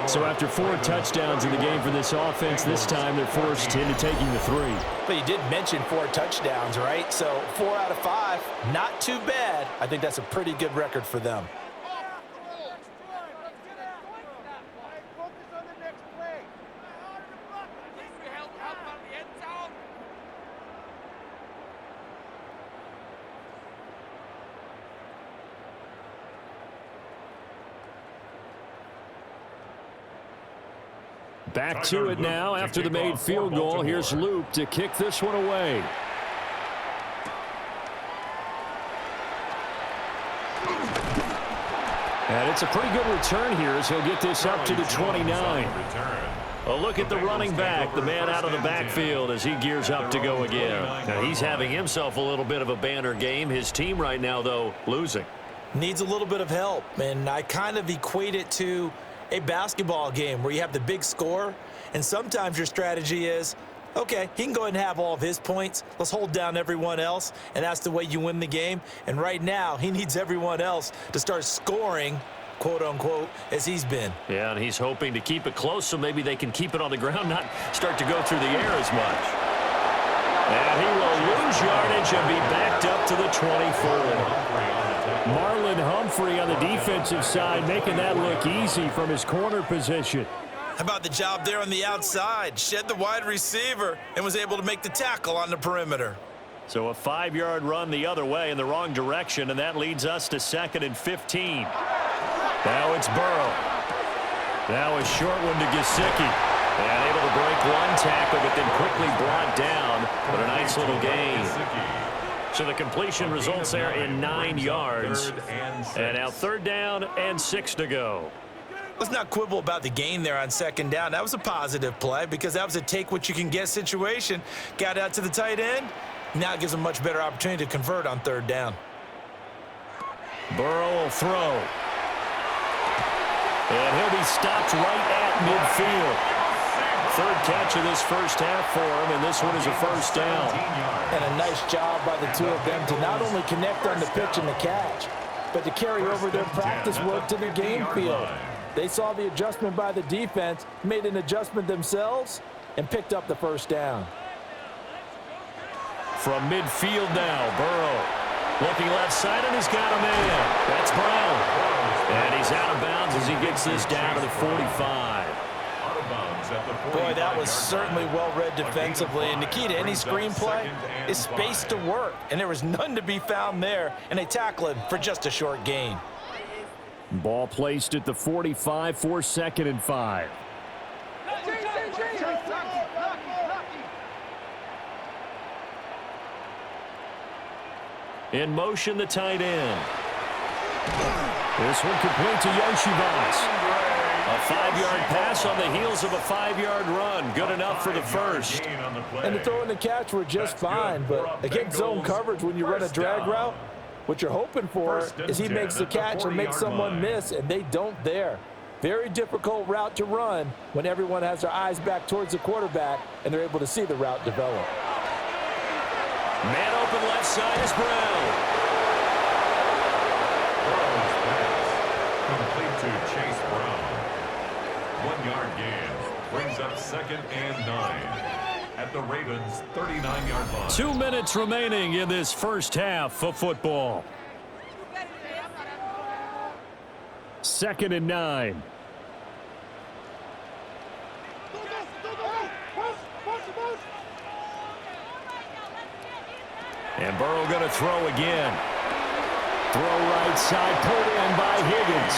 So after 4 touchdowns in the game for this offense, this time they're forced into taking the 3. But you did mention 4 touchdowns, right? So 4 out of 5, not too bad. I think that's a pretty good record for them. Back to it now after the made field goal. Here's Luke to kick this one away. And it's a pretty good return here as he'll get this up to the 29. A look at the running back, the man out of the backfield as he gears up to go again. Now he's having himself a little bit of a banner game. His team right now, though, losing. Needs a little bit of help, and I kind of equate it to a basketball game where you have the big score, and sometimes your strategy is, okay, he can go ahead and have all of his points. Let's hold down everyone else, and that's the way you win the game. And right now, he needs everyone else to start scoring, quote-unquote, as he's been. Yeah, and he's hoping to keep it close so maybe they can keep it on the ground, not start to go through the air as much. And he will lose yardage and be backed up to the 24. Marlon Humphrey on the defensive side making that look easy from his corner position. How about the job there on the outside? Shed the wide receiver and was able to make the tackle on the perimeter. So a 5-yard run the other way in the wrong direction, and that leads us to 2nd and 15. Now it's Burrow. Now a short one to Gesicki. And able to break one tackle, but then quickly brought down. But a nice little gain. So the completion results there in 9 yards. And now 3rd down and 6 to go. Let's not quibble about the gain there on 2nd down. That was a positive play because that was a take-what-you-can-get situation. Got out to the tight end. Now it gives him a much better opportunity to convert on 3rd down. Burrow will throw. And he'll be stopped right at midfield. 3rd catch of this first half for him, and this one is a 1st down. And a nice job by the two of them to not only connect on the pitch and the catch, but to carry over their practice work to the game field. They saw the adjustment by the defense, made an adjustment themselves, and picked up the 1st down. From midfield now, Burrow looking left side, and he's got a man. That's Brown. And he's out of bounds as he gets this down to the 45. Boy, that was certainly well-read defensively. And the key to any screenplay is space to work. And there was none to be found there. And they tackle him for just a short gain. Ball placed at the 45 for 2nd and 5. In motion, the tight end. This one complete to Yoshivas. A 5-yard pass on the heels of a 5-yard run. Good enough for the 1st. And the throw and the catch were just fine, but against zone coverage when you run a drag route, what you're hoping for is he makes the catch and makes someone miss, and they don't there. Very difficult route to run when everyone has their eyes back towards the quarterback and they're able to see the route develop. Man open left side is Brown. Complete to Chase Brown. 1-yard gain brings up 2nd and 9 at the Ravens' 39-yard line. 2 minutes remaining in this first half of football. 2nd and 9. And Burrow going to throw again. Throw right side, pulled in by Higgins.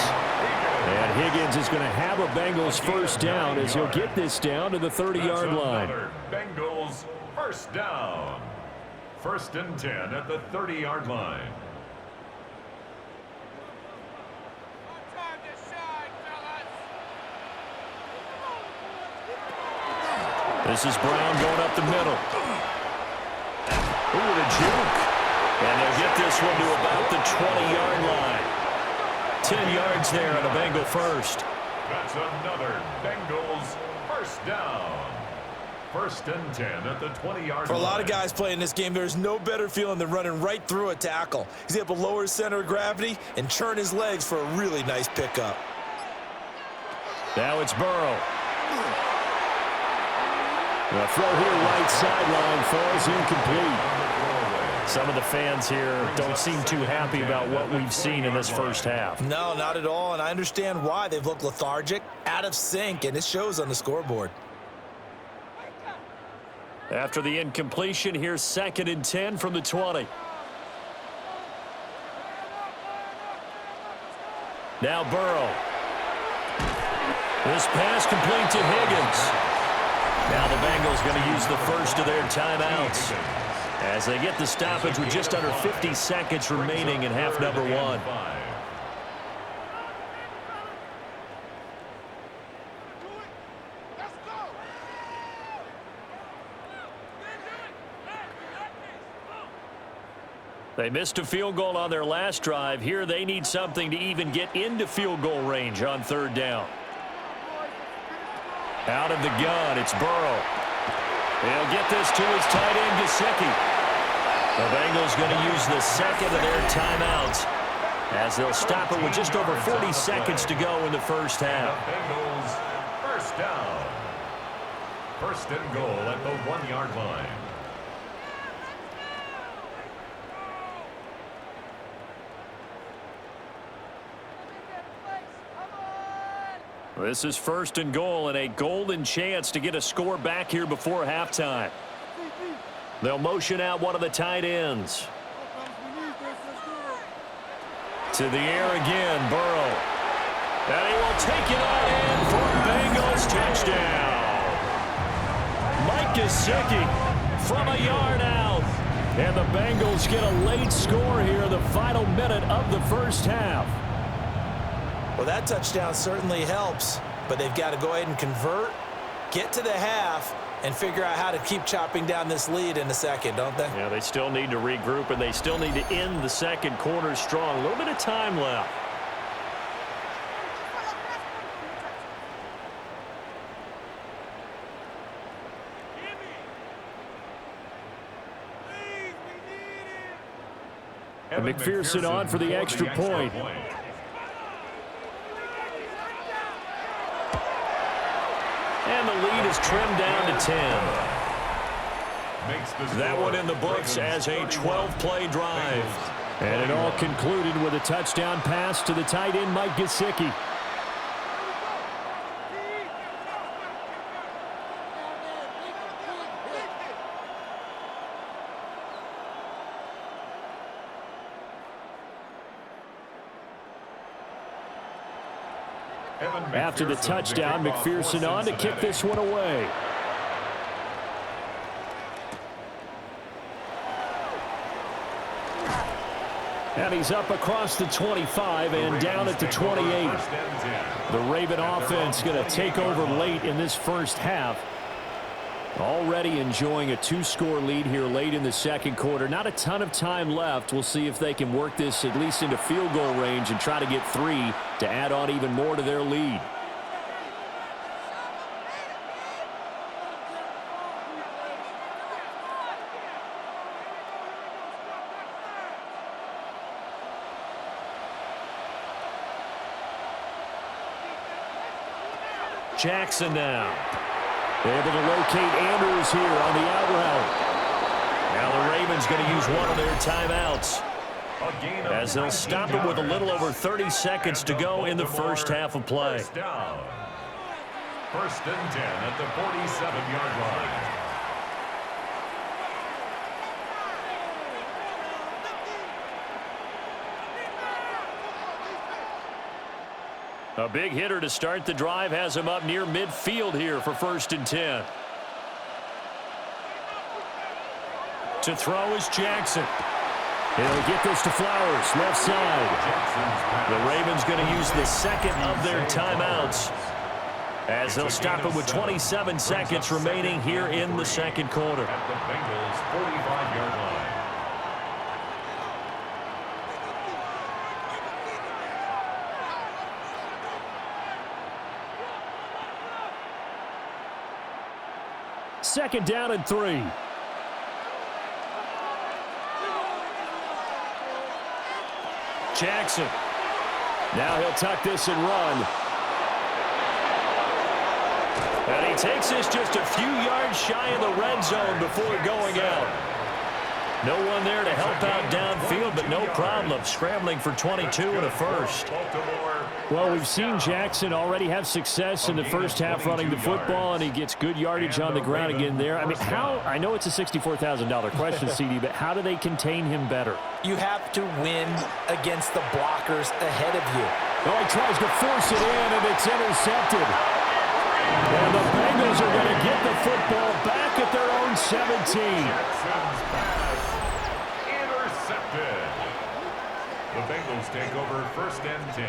And Higgins is going to have a Bengals 1st down as he'll get this down to the 30-yard line. Bengals 1st down. 1st and 10 at the 30-yard line. This is Brown going up the middle. Ooh, the juke. And they'll get this one to about the 20-yard line. 10 yards there on a Bengal 1st. That's another Bengals 1st down. 1st and 10 at the 20-yard line. For a lot of guys playing this game, there's no better feeling than running right through a tackle. He's able to lower his center of gravity and churn his legs for a really nice pickup. Now it's Burrow. The throw here right sideline falls incomplete. Some of the fans here don't seem too happy about what we've seen in this first half. No, not at all, and I understand why. They've looked lethargic, out of sync, and it shows on the scoreboard. After the incompletion, here's 2nd and 10 from the 20. Now Burrow. This pass complete to Higgins. Now the Bengals going to use the first of their timeouts as they get the stoppage with just under 50 seconds remaining in half number 1. They missed a field goal on their last drive. Here they need something to even get into field goal range on 3rd down. Out of the gun, it's Burrow. They'll get this to his tight end, Gesicki. The Bengals going to use the 2nd of their timeouts as they'll stop it with just over 40 seconds to go in the first half. Bengals 1st down. 1st and goal at the 1-yard line. This is 1st and goal and a golden chance to get a score back here before halftime. They'll motion out one of the tight ends. To the air again, Burrow. And he will take it on in for a Bengals touchdown. Mike Gesicki from a yard out. And the Bengals get a late score here in the final minute of the first half. Well, that touchdown certainly helps, but they've got to go ahead and convert, get to the half, and figure out how to keep chopping down this lead in the second, don't they? Yeah, they still need to regroup, and they still need to end the second quarter strong. A little bit of time left. And McPherson on for the extra point. And the lead is trimmed down to 10. That one in the books as a 12-play drive. And it all concluded with a touchdown pass to the tight end, Mike Gesicki. After the touchdown, McPherson on to kick this one away. And he's up across the 25 and down at the 28. The Raven offense going to take over late in this first half. Already enjoying a 2-score lead here late in the second quarter. Not a ton of time left. We'll see if they can work this at least into field goal range and try to get 3 to add on even more to their lead. Jackson now. Able to locate Andrews here on the out route. Now the Ravens going to use one of their timeouts, as they'll stop it with a little over 30 seconds to go in the first half of play. First and 10 at the 47-yard line. A big hitter to start the drive has him up near midfield here for first and 10. To throw is Jackson. He'll get this to Flowers, left side. The Ravens going to use the second of their timeouts, as they'll stop it with 27 seconds remaining here in the second quarter. At the Bengals' 45-yard line. Second down and 3. Jackson. Now he'll tuck this and run. And he takes this just a few yards shy of the red zone before going out. No one there to help out downfield, but no problem scrambling for 22 and a first. Well, we've seen Jackson already have success in the first half running the football, and he gets good yardage on the ground again there. I mean, I know it's a $64,000 question, CD, but how do they contain him better? You have to win against the blockers ahead of you. Oh, he tries to force it in, and it's intercepted. And the Bengals are going to get the football back at their own 17. The Bengals take over first and 10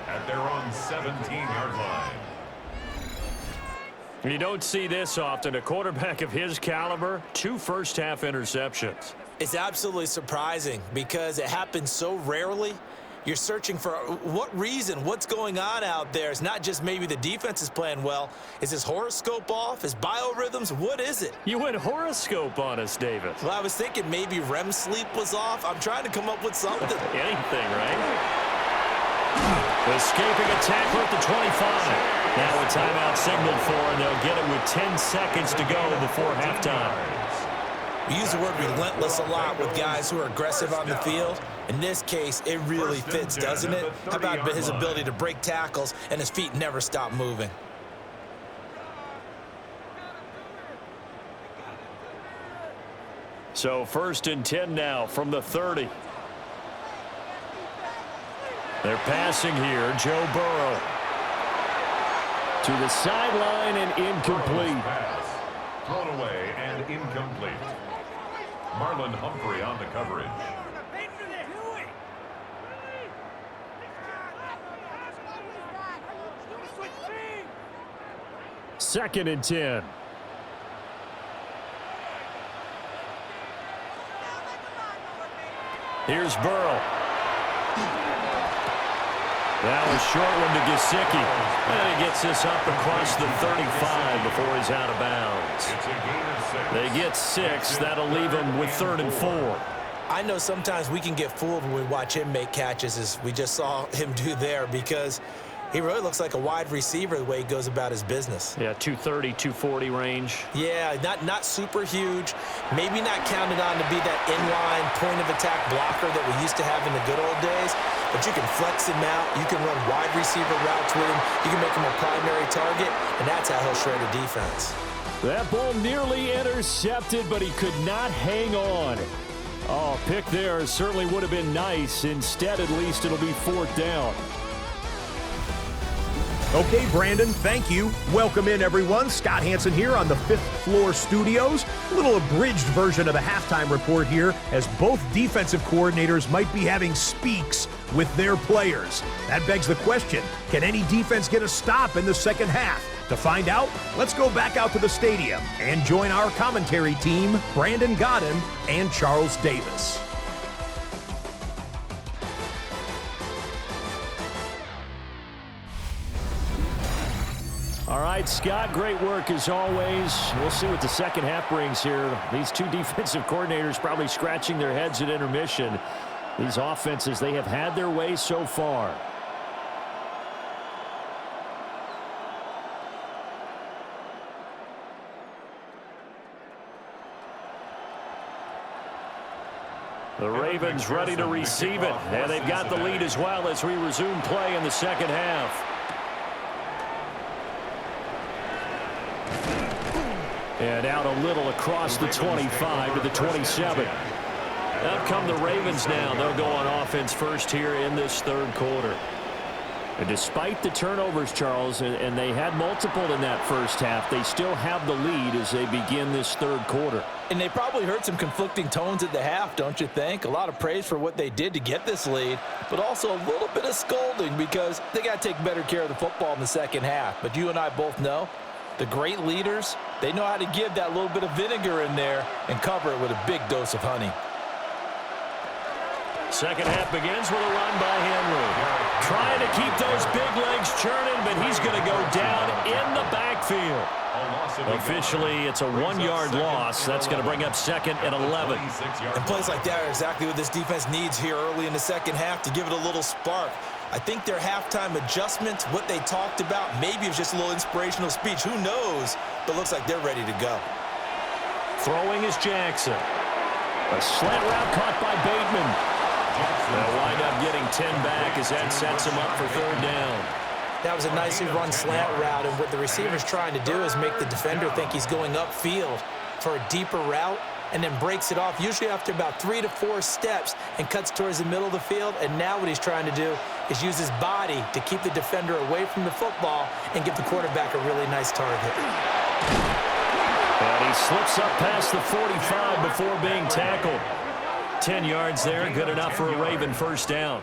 at their own 17-yard line. You don't see this often. A quarterback of his caliber, 2 first-half interceptions. It's absolutely surprising because it happens so rarely. You're searching for what reason, what's going on out there. It's not just maybe the defense is playing well. Is his horoscope off? His biorhythms? What is it? You went horoscope on us, David. Well, I was thinking maybe REM sleep was off. I'm trying to come up with something. Anything, right? Escaping a tackle at the 25. Now a timeout signaled for, and they'll get it with 10 seconds to go before halftime. We use the word relentless a lot with guys who are aggressive on the field. In this case, it really fits, doesn't it? How about his ability to break tackles and his feet never stop moving? So first and 10 now from the 30. They're passing here. Joe Burrow to the sideline and incomplete. Thrown away and incomplete. Marlon Humphrey on the coverage. 2nd and 10. Here's Burrow. That was short one to Gesicki. And he gets this up across the 35 before he's out of bounds. They get 6. That'll leave them with 3rd and 4. I know sometimes we can get fooled when we watch him make catches, as we just saw him do there, because he really looks like a wide receiver the way he goes about his business. Yeah, 230, 240 range. Yeah, not super huge. Maybe not counted on to be that inline point-of-attack blocker that we used to have in the good old days. But you can flex him out. You can run wide receiver routes with him. You can make him a primary target, and that's how he'll shred a defense. That ball nearly intercepted, but he could not hang on. Oh, pick there certainly would have been nice. Instead, at least it'll be 4th down. Okay, Brandon, thank you. Welcome in, everyone. Scott Hansen here on the 5th floor studios. A little abridged version of the halftime report here, as both defensive coordinators might be having speaks with their players. That begs the question, can any defense get a stop in the second half? To find out, let's go back out to the stadium and join our commentary team, Brandon Godden and Charles Davis. All right, Scott, great work as always. We'll see what the second half brings here. These two defensive coordinators probably scratching their heads at intermission. These offenses, they have had their way so far. The Ravens ready to receive it. And they've got the lead as well as we resume play in the second half. And out a little across the 25 to the 27. Up come the Ravens now. They'll go on offense first here in this 3rd quarter. And despite the turnovers, Charles, and they had multiple in that first half, they still have the lead as they begin this 3rd quarter. And they probably heard some conflicting tones at the half, don't you think? A lot of praise for what they did to get this lead, but also a little bit of scolding because they got to take better care of the football in the second half. But you and I both know the great leaders, they know how to give that little bit of vinegar in there and cover it with a big dose of honey. Second half begins with a run by Henry. Trying to keep those big legs churning, but he's going to go down in the backfield. Officially, it's a 1-yard loss. That's going to bring up 2nd and 11. And plays like that are exactly what this defense needs here early in the second half to give it a little spark. I think their halftime adjustments, what they talked about, maybe it was just a little inspirational speech. Who knows? But looks like they're ready to go. Throwing is Jackson. A slant route caught by Bateman. They'll wind up getting 10 back as that sets him up for 3rd down. That was a nicely run slant route, and what the receiver's trying to do is make the defender think he's going upfield for a deeper route and then breaks it off, usually after about 3 to 4 steps, and cuts towards the middle of the field. And now what he's trying to do is use his body to keep the defender away from the football and give the quarterback a really nice target. And he slips up past the 45 before being tackled. 10 yards there, good enough for a Raven first down.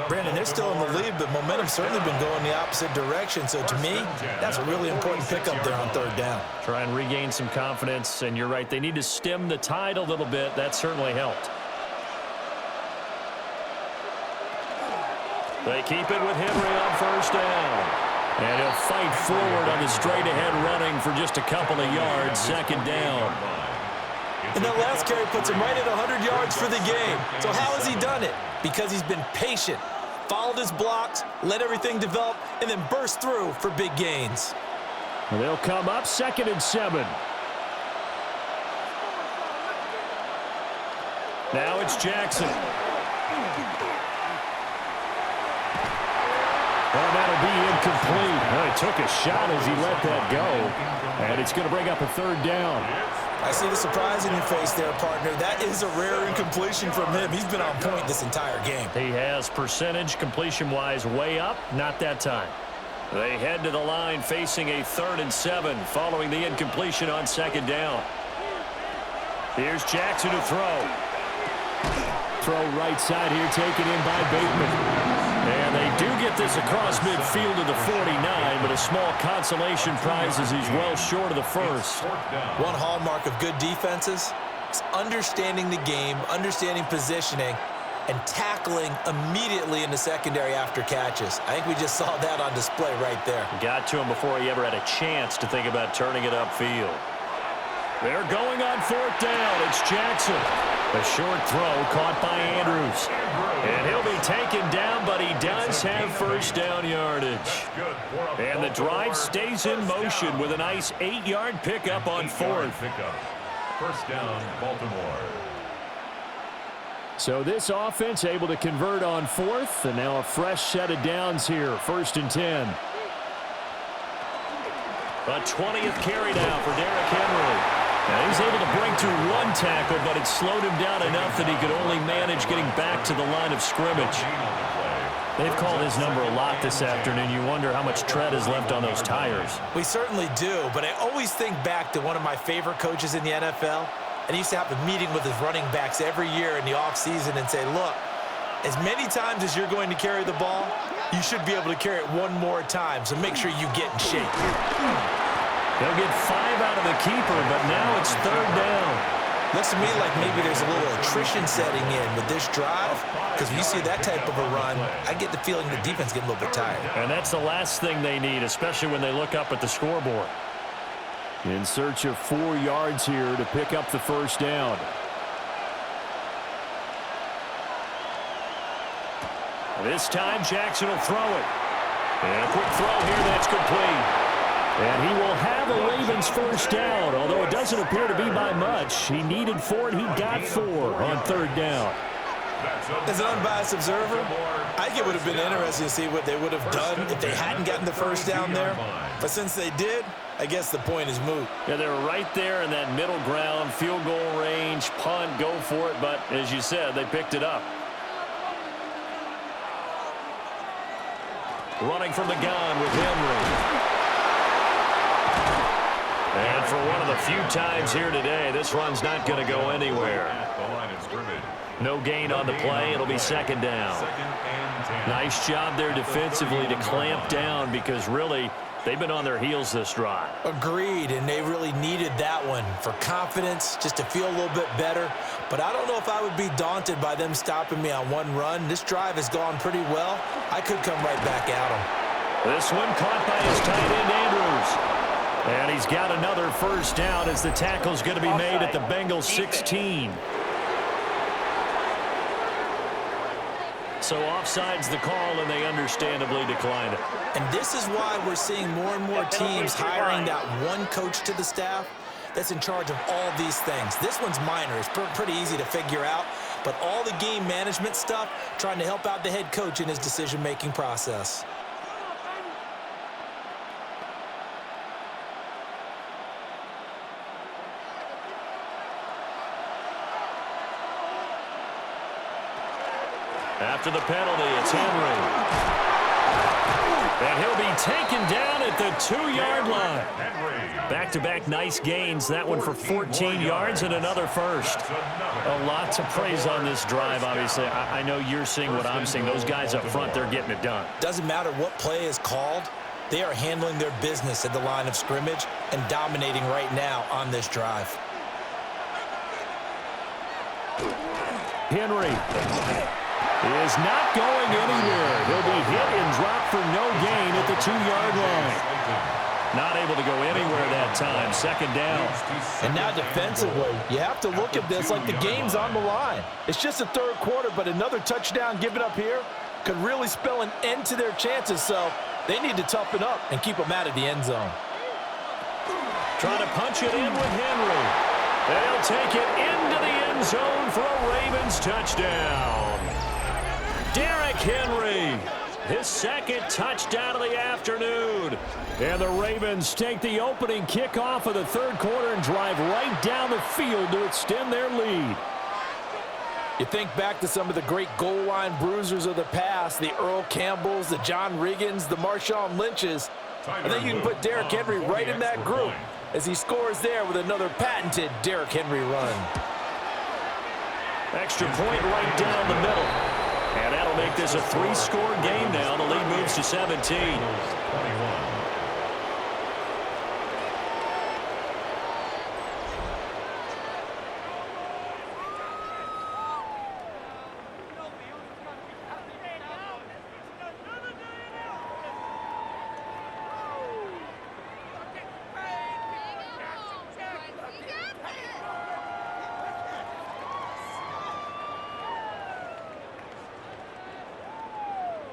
Brandon, they're still in the lead, but momentum's certainly been going the opposite direction. So to me, that's a really important pickup there on 3rd down. Try and regain some confidence, and you're right, they need to stem the tide a little bit. That certainly helped. They keep it with Henry on first down. And he'll fight forward on the straight-ahead running for just a couple of yards, 2nd down. And that last carry puts him right at 100 yards for the game. So how has he done it? Because he's been patient, followed his blocks, let everything develop, and then burst through for big gains. They'll come up 2nd and 7. Now it's Jackson. Well, that'll be incomplete. Well, he took a shot as he let that go. And it's going to bring up a 3rd down. I see the surprise in your face there, partner. That is a rare incompletion from him. He's been on point this entire game. He has percentage completion-wise way up, not that time. They head to the line facing a 3rd and 7 following the incompletion on 2nd down. Here's Jackson to throw. Throw right side here, taken in by Bateman. And they do get this across midfield to the 49, but a small consolation prize as he's well short of the first. One hallmark of good defenses is understanding the game, understanding positioning, and tackling immediately in the secondary after catches. I think we just saw that on display right there. Got to him before he ever had a chance to think about turning it upfield. They're going on 4th down. It's Jackson. A short throw caught by Andrews. And he'll be taken down, but he does have first down yardage. And the drive stays in motion with a nice 8-yard pickup on 4th. First down, Baltimore. So this offense able to convert on 4th, and now a fresh set of downs here. 1st and 10. A 20th carry now for Derrick Henry. Now he's able to bring through 1 tackle, but it slowed him down enough that he could only manage getting back to the line of scrimmage. They've called his number a lot this afternoon. You wonder how much tread is left on those tires. We certainly do, but I always think back to one of my favorite coaches in the NFL. And he used to have a meeting with his running backs every year in the offseason and say, look, as many times as you're going to carry the ball, you should be able to carry it 1 more time, so make sure you get in shape. They'll get 5 out of the keeper, but now it's 3rd down. Looks to me like maybe there's a little attrition setting in with this drive, because when you see that type of a run, I get the feeling the defense getting a little bit tired. And that's the last thing they need, especially when they look up at the scoreboard. In search of 4 yards here to pick up the first down. This time Jackson will throw it. And a quick throw here that's complete. And he will have a Ravens first down, although it doesn't appear to be by much. He needed 4, and he got 4 on 3rd down. As an unbiased observer, I think it would have been interesting to see what they would have done if they hadn't gotten the first down there. But since they did, I guess the point is moot. Yeah, they were right there in that middle ground, field goal range, punt, go for it. But as you said, they picked it up. Running from the gun with Henry. And for one of the few times here today, this run's not going to go anywhere. No gain on the play. It'll be 2nd down. Nice job there defensively to clamp down because really they've been on their heels this drive. Agreed, and they really needed that one for confidence, just to feel a little bit better. But I don't know if I would be daunted by them stopping me on 1 run. This drive has gone pretty well. I could come right back at them. This one caught by his tight end, Andrews. And he's got another first down as the tackle's going to be made at the Bengals 16. So offside's the call, and they understandably declined it. And this is why we're seeing more and more teams hiring that one coach to the staff that's in charge of all these things. This one's minor. It's pretty easy to figure out. But all the game management stuff, trying to help out the head coach in his decision-making process. After the penalty, it's Henry. And he'll be taken down at the 2-yard line. Back-to-back nice gains. That one for 14 yards and another first. A lot to praise on this drive, obviously. I know you're seeing what I'm seeing. Those guys up front, they're getting it done. Doesn't matter what play is called. They are handling their business at the line of scrimmage and dominating right now on this drive. Henry is not going anywhere. He'll be hit and dropped for no gain at the 2-yard line. Not able to go anywhere that time. 2nd down. And now defensively, you have to look at this like the game's on the line. It's just the 3rd quarter, but another touchdown given up here could really spell an end to their chances, so they need to toughen up and keep them out of the end zone. Trying to punch it in with Henry. They'll take it into the end zone for a Ravens touchdown. Derrick Henry, his 2nd touchdown of the afternoon. And the Ravens take the opening kickoff of the 3rd quarter and drive right down the field to extend their lead. You think back to some of the great goal line bruisers of the past, the Earl Campbells, the John Riggins, the Marshawn Lynches. I think you can put Derrick Henry right in that group. as he scores there with another patented Derrick Henry run. Extra point right down the middle. And that'll make this a 3-score game now. The lead moves to 17.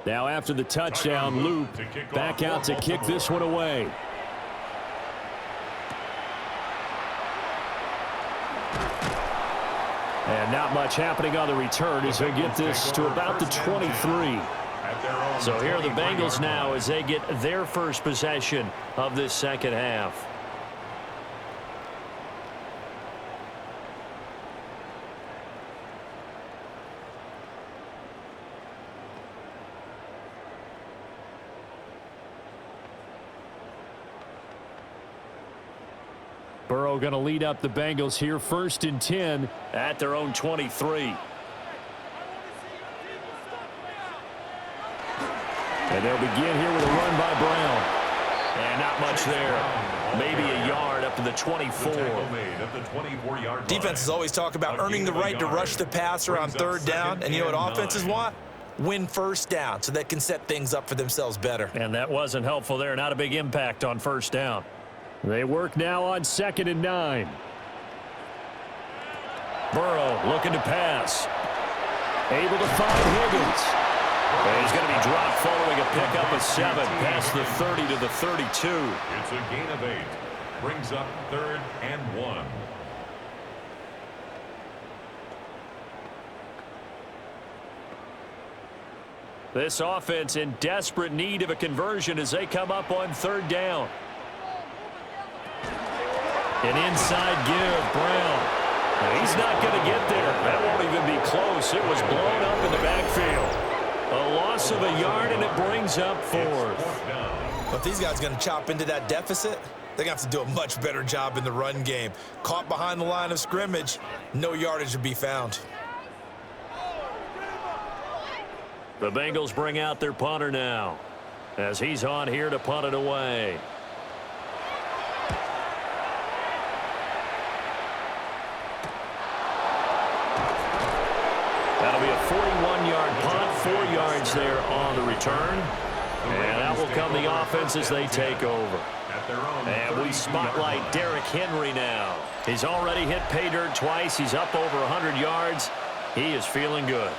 Now after the touchdown, loop back out to kick this one away. And not much happening on the return as they get this to about the 23. So here are the Bengals now as they get their first possession of this second half. Burrow going to lead up the Bengals here, 1st and 10 at their own 23. And they'll begin here with a run by Brown. And not much there. Maybe a yard up to the 24. Defenses always talk about earning the right to rush the passer on 3rd down. And you know what offenses want? Win 1st down so they can set things up for themselves better. And that wasn't helpful there. Not a big impact on 1st down. They work now on 2nd and 9. Burrow looking to pass. Able to find Higgins. And he's going to be dropped following a pickup of 7 past the 30 to the 32. It's a gain of 8. Brings up 3rd and 1. This offense in desperate need of a conversion as they come up on 3rd down. An inside give, Brown. He's not going to get there. That won't even be close. It was blown up in the backfield. A loss of a yard, and it brings up 4th. If these guys are going to chop into that deficit, they're going to have to do a much better job in the run game. Caught behind the line of scrimmage, no yardage to be found. The Bengals bring out their punter now as he's on here to punt it away. That'll be a 41-yard punt, 4 yards there on the return. And that will come the offense as they take over. And we spotlight Derrick Henry now. He's already hit pay dirt twice. He's up over 100 yards. He is feeling good.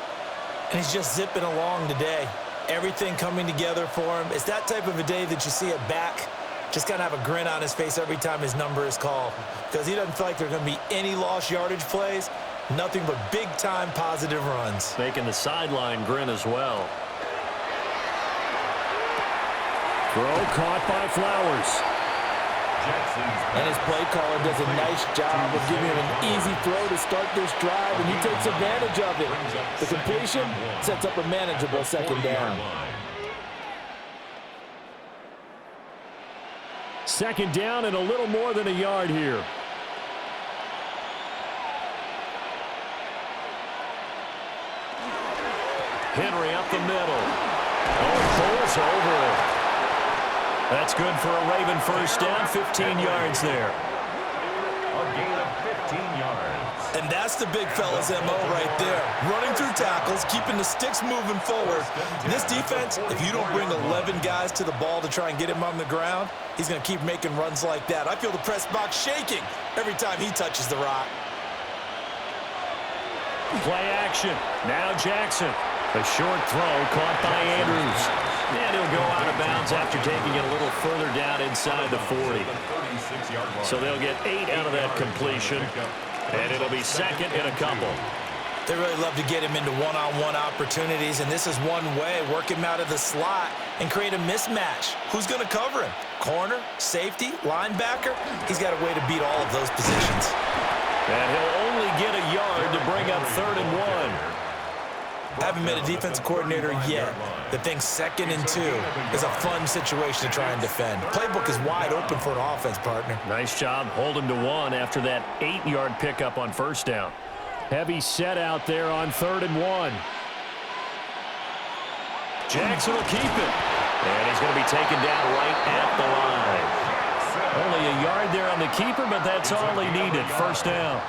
And he's just zipping along today. Everything coming together for him. It's that type of a day that you see a back just kind of have a grin on his face every time his number is called. Because he doesn't feel like there are going to be any lost yardage plays. Nothing but big-time positive runs. Making the sideline grin as well. Throw caught by Flowers. And his play caller does a nice job of giving him an easy throw to start this drive, and he takes advantage of it. The completion sets up a manageable 2nd down. 2nd down and a little more than a yard here. Henry up the middle. Oh, pulls over it. That's good for a Raven 1st down, 15 yards there. A gain of 15 yards. And that's the big fella's MO right there. Running through tackles, keeping the sticks moving forward. This defense, if you don't bring 11 guys to the ball to try and get him on the ground, he's going to keep making runs like that. I feel the press box shaking every time he touches the rock. Play action. Now Jackson. A short throw caught by Andrews. And he'll go out of bounds after taking it a little further down inside the 40. So they'll get 8 out of that completion. And it'll be 2nd and a couple. They really love to get him into one-on-one opportunities, and this is one way. Work him out of the slot and create a mismatch. Who's going to cover him? Corner, safety, linebacker? He's got a way to beat all of those positions. And he'll only get a yard to bring up 3rd and 1. haven't met a defensive coordinator yet that thinks 2nd and 2 is a fun situation to try and defend. Playbook is wide open for an offense, partner. Nice job holding to 1 after that 8-yard pickup on first down. Heavy set out there on 3rd and 1. Jackson will keep it. And he's going to be taken down right at the line. Only a yard there on the keeper, but that's all he needed. First down.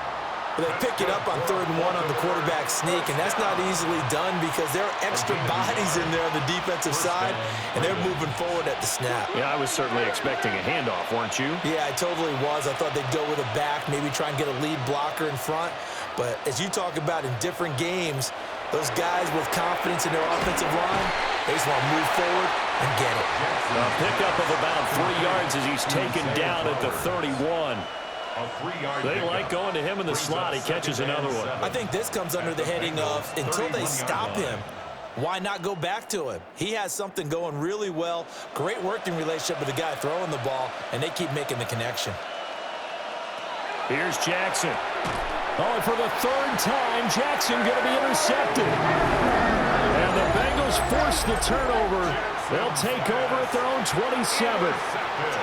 They pick it up on 3rd and 1 on the quarterback sneak, and that's not easily done because there are extra bodies in there on the defensive side, and they're moving forward at the snap. Yeah, I was certainly expecting a handoff, weren't you? Yeah, I totally was. I thought they'd go with a back, maybe try and get a lead blocker in front. But as you talk about in different games, those guys with confidence in their offensive line, they just want to move forward and get it. A pickup of about 3 yards as he's taken down at the 31. They like going to him in the slot. He catches another one. I think this comes under the heading of until they stop him, why not go back to him? He has something going really well. Great working relationship with the guy throwing the ball, and they keep making the connection. Here's Jackson. Oh, and for the 3rd time, Jackson going to be intercepted. And the Bengals force the turnover. They'll take over at their own 27.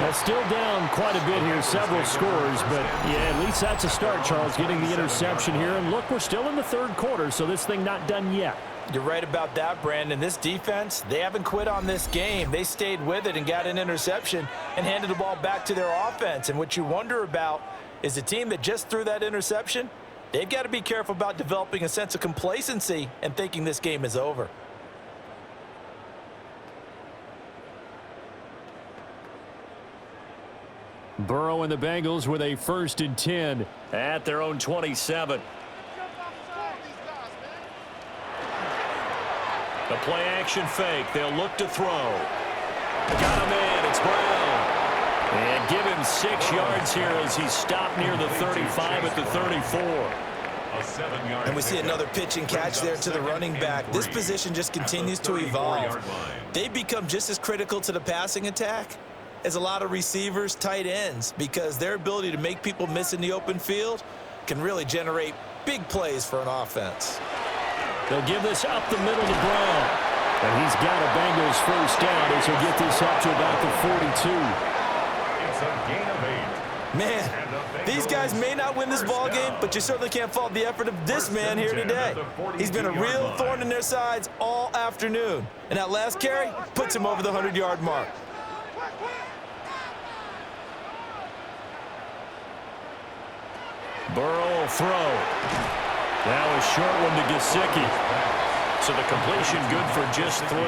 Well, still down quite a bit here, several scores, but yeah, at least that's a start, Charles, getting the interception here. And look, we're still in the 3rd quarter, so this thing not done yet. You're right about that, Brandon. This defense, they haven't quit on this game. They stayed with it and got an interception and handed the ball back to their offense. And what you wonder about is the team that just threw that interception, they've got to be careful about developing a sense of complacency and thinking this game is over. Burrow and the Bengals with a 1st and 10 at their own 27. The play action fake. They'll look to throw. Got him in. It's Brown. And give him 6 yards here as he's stopped near the 35 at the 34. And we see another pitch and catch there to the running back. This position just continues to evolve. They become just as critical to the passing attack as a lot of receivers, tight ends, because their ability to make people miss in the open field can really generate big plays for an offense. They'll give this up the middle to Brown. And he's got a Bengals 1st down as he'll get this up to about the 42. It's a gain of 8. Man, these guys may not win this ball game, but you certainly can't fault the effort of this man here today. He's been a real thorn in their sides all afternoon. And that last carry puts him over the 100-yard mark. Burrow will throw. Now a short one to Gesicki. So the completion good for just 3.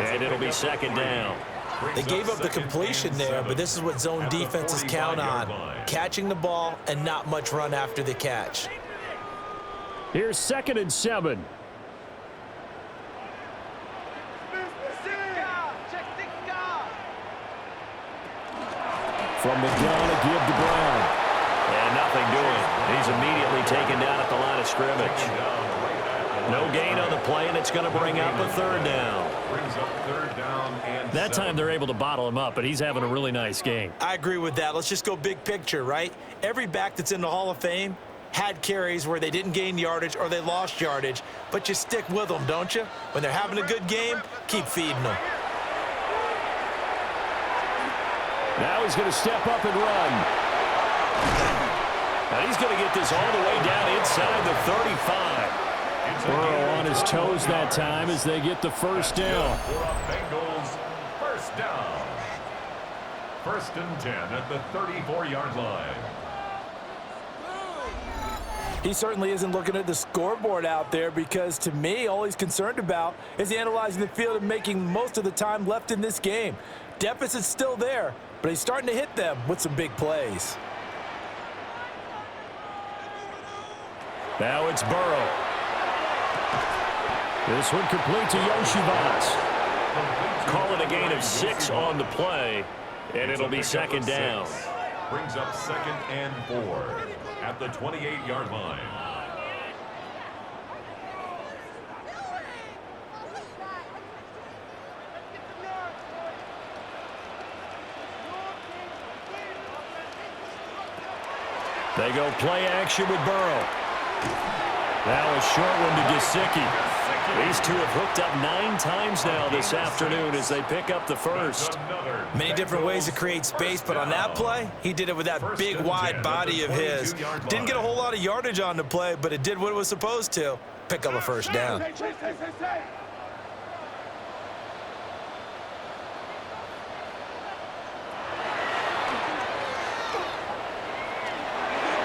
And it'll be 2nd down. They gave up the completion there, but this is what zone defenses count on. Catching the ball and not much run after the catch. Here's 2nd and 7. From the gun, a give to Brown. And nothing doing. He's immediately taken down at the line of scrimmage. No gain on the play, and it's going to bring up a 3rd down. That time they're able to bottle him up, but he's having a really nice game. I agree with that. Let's just go big picture, right? Every back that's in the Hall of Fame had carries where they didn't gain yardage or they lost yardage, but you stick with them, don't you? When they're having a good game, keep feeding them. Now he's going to step up and run. And he's going to get this all the way down inside the 35. Burrow on his toes that time as they get the 1st down. Bengals 1st down. 1st and 10 at the 34-yard line. He certainly isn't looking at the scoreboard out there because, to me, all he's concerned about is analyzing the field and making most of the time left in this game. Deficit's still there, but he's starting to hit them with some big plays. Now it's Burrow. This one complete to Yoshivas. Call it a gain of 6 on the play, and it'll be 2nd down. Brings up 2nd and 4 at the 28-yard line. They go play action with Burrow. Now a short one to Gesicki. These two have hooked up 9 times now this afternoon as they pick up the first. Many different ways to create space, but on that play, he did it with that big, wide body of his. Didn't get a whole lot of yardage on the play, but it did what it was supposed to. Pick up a first down.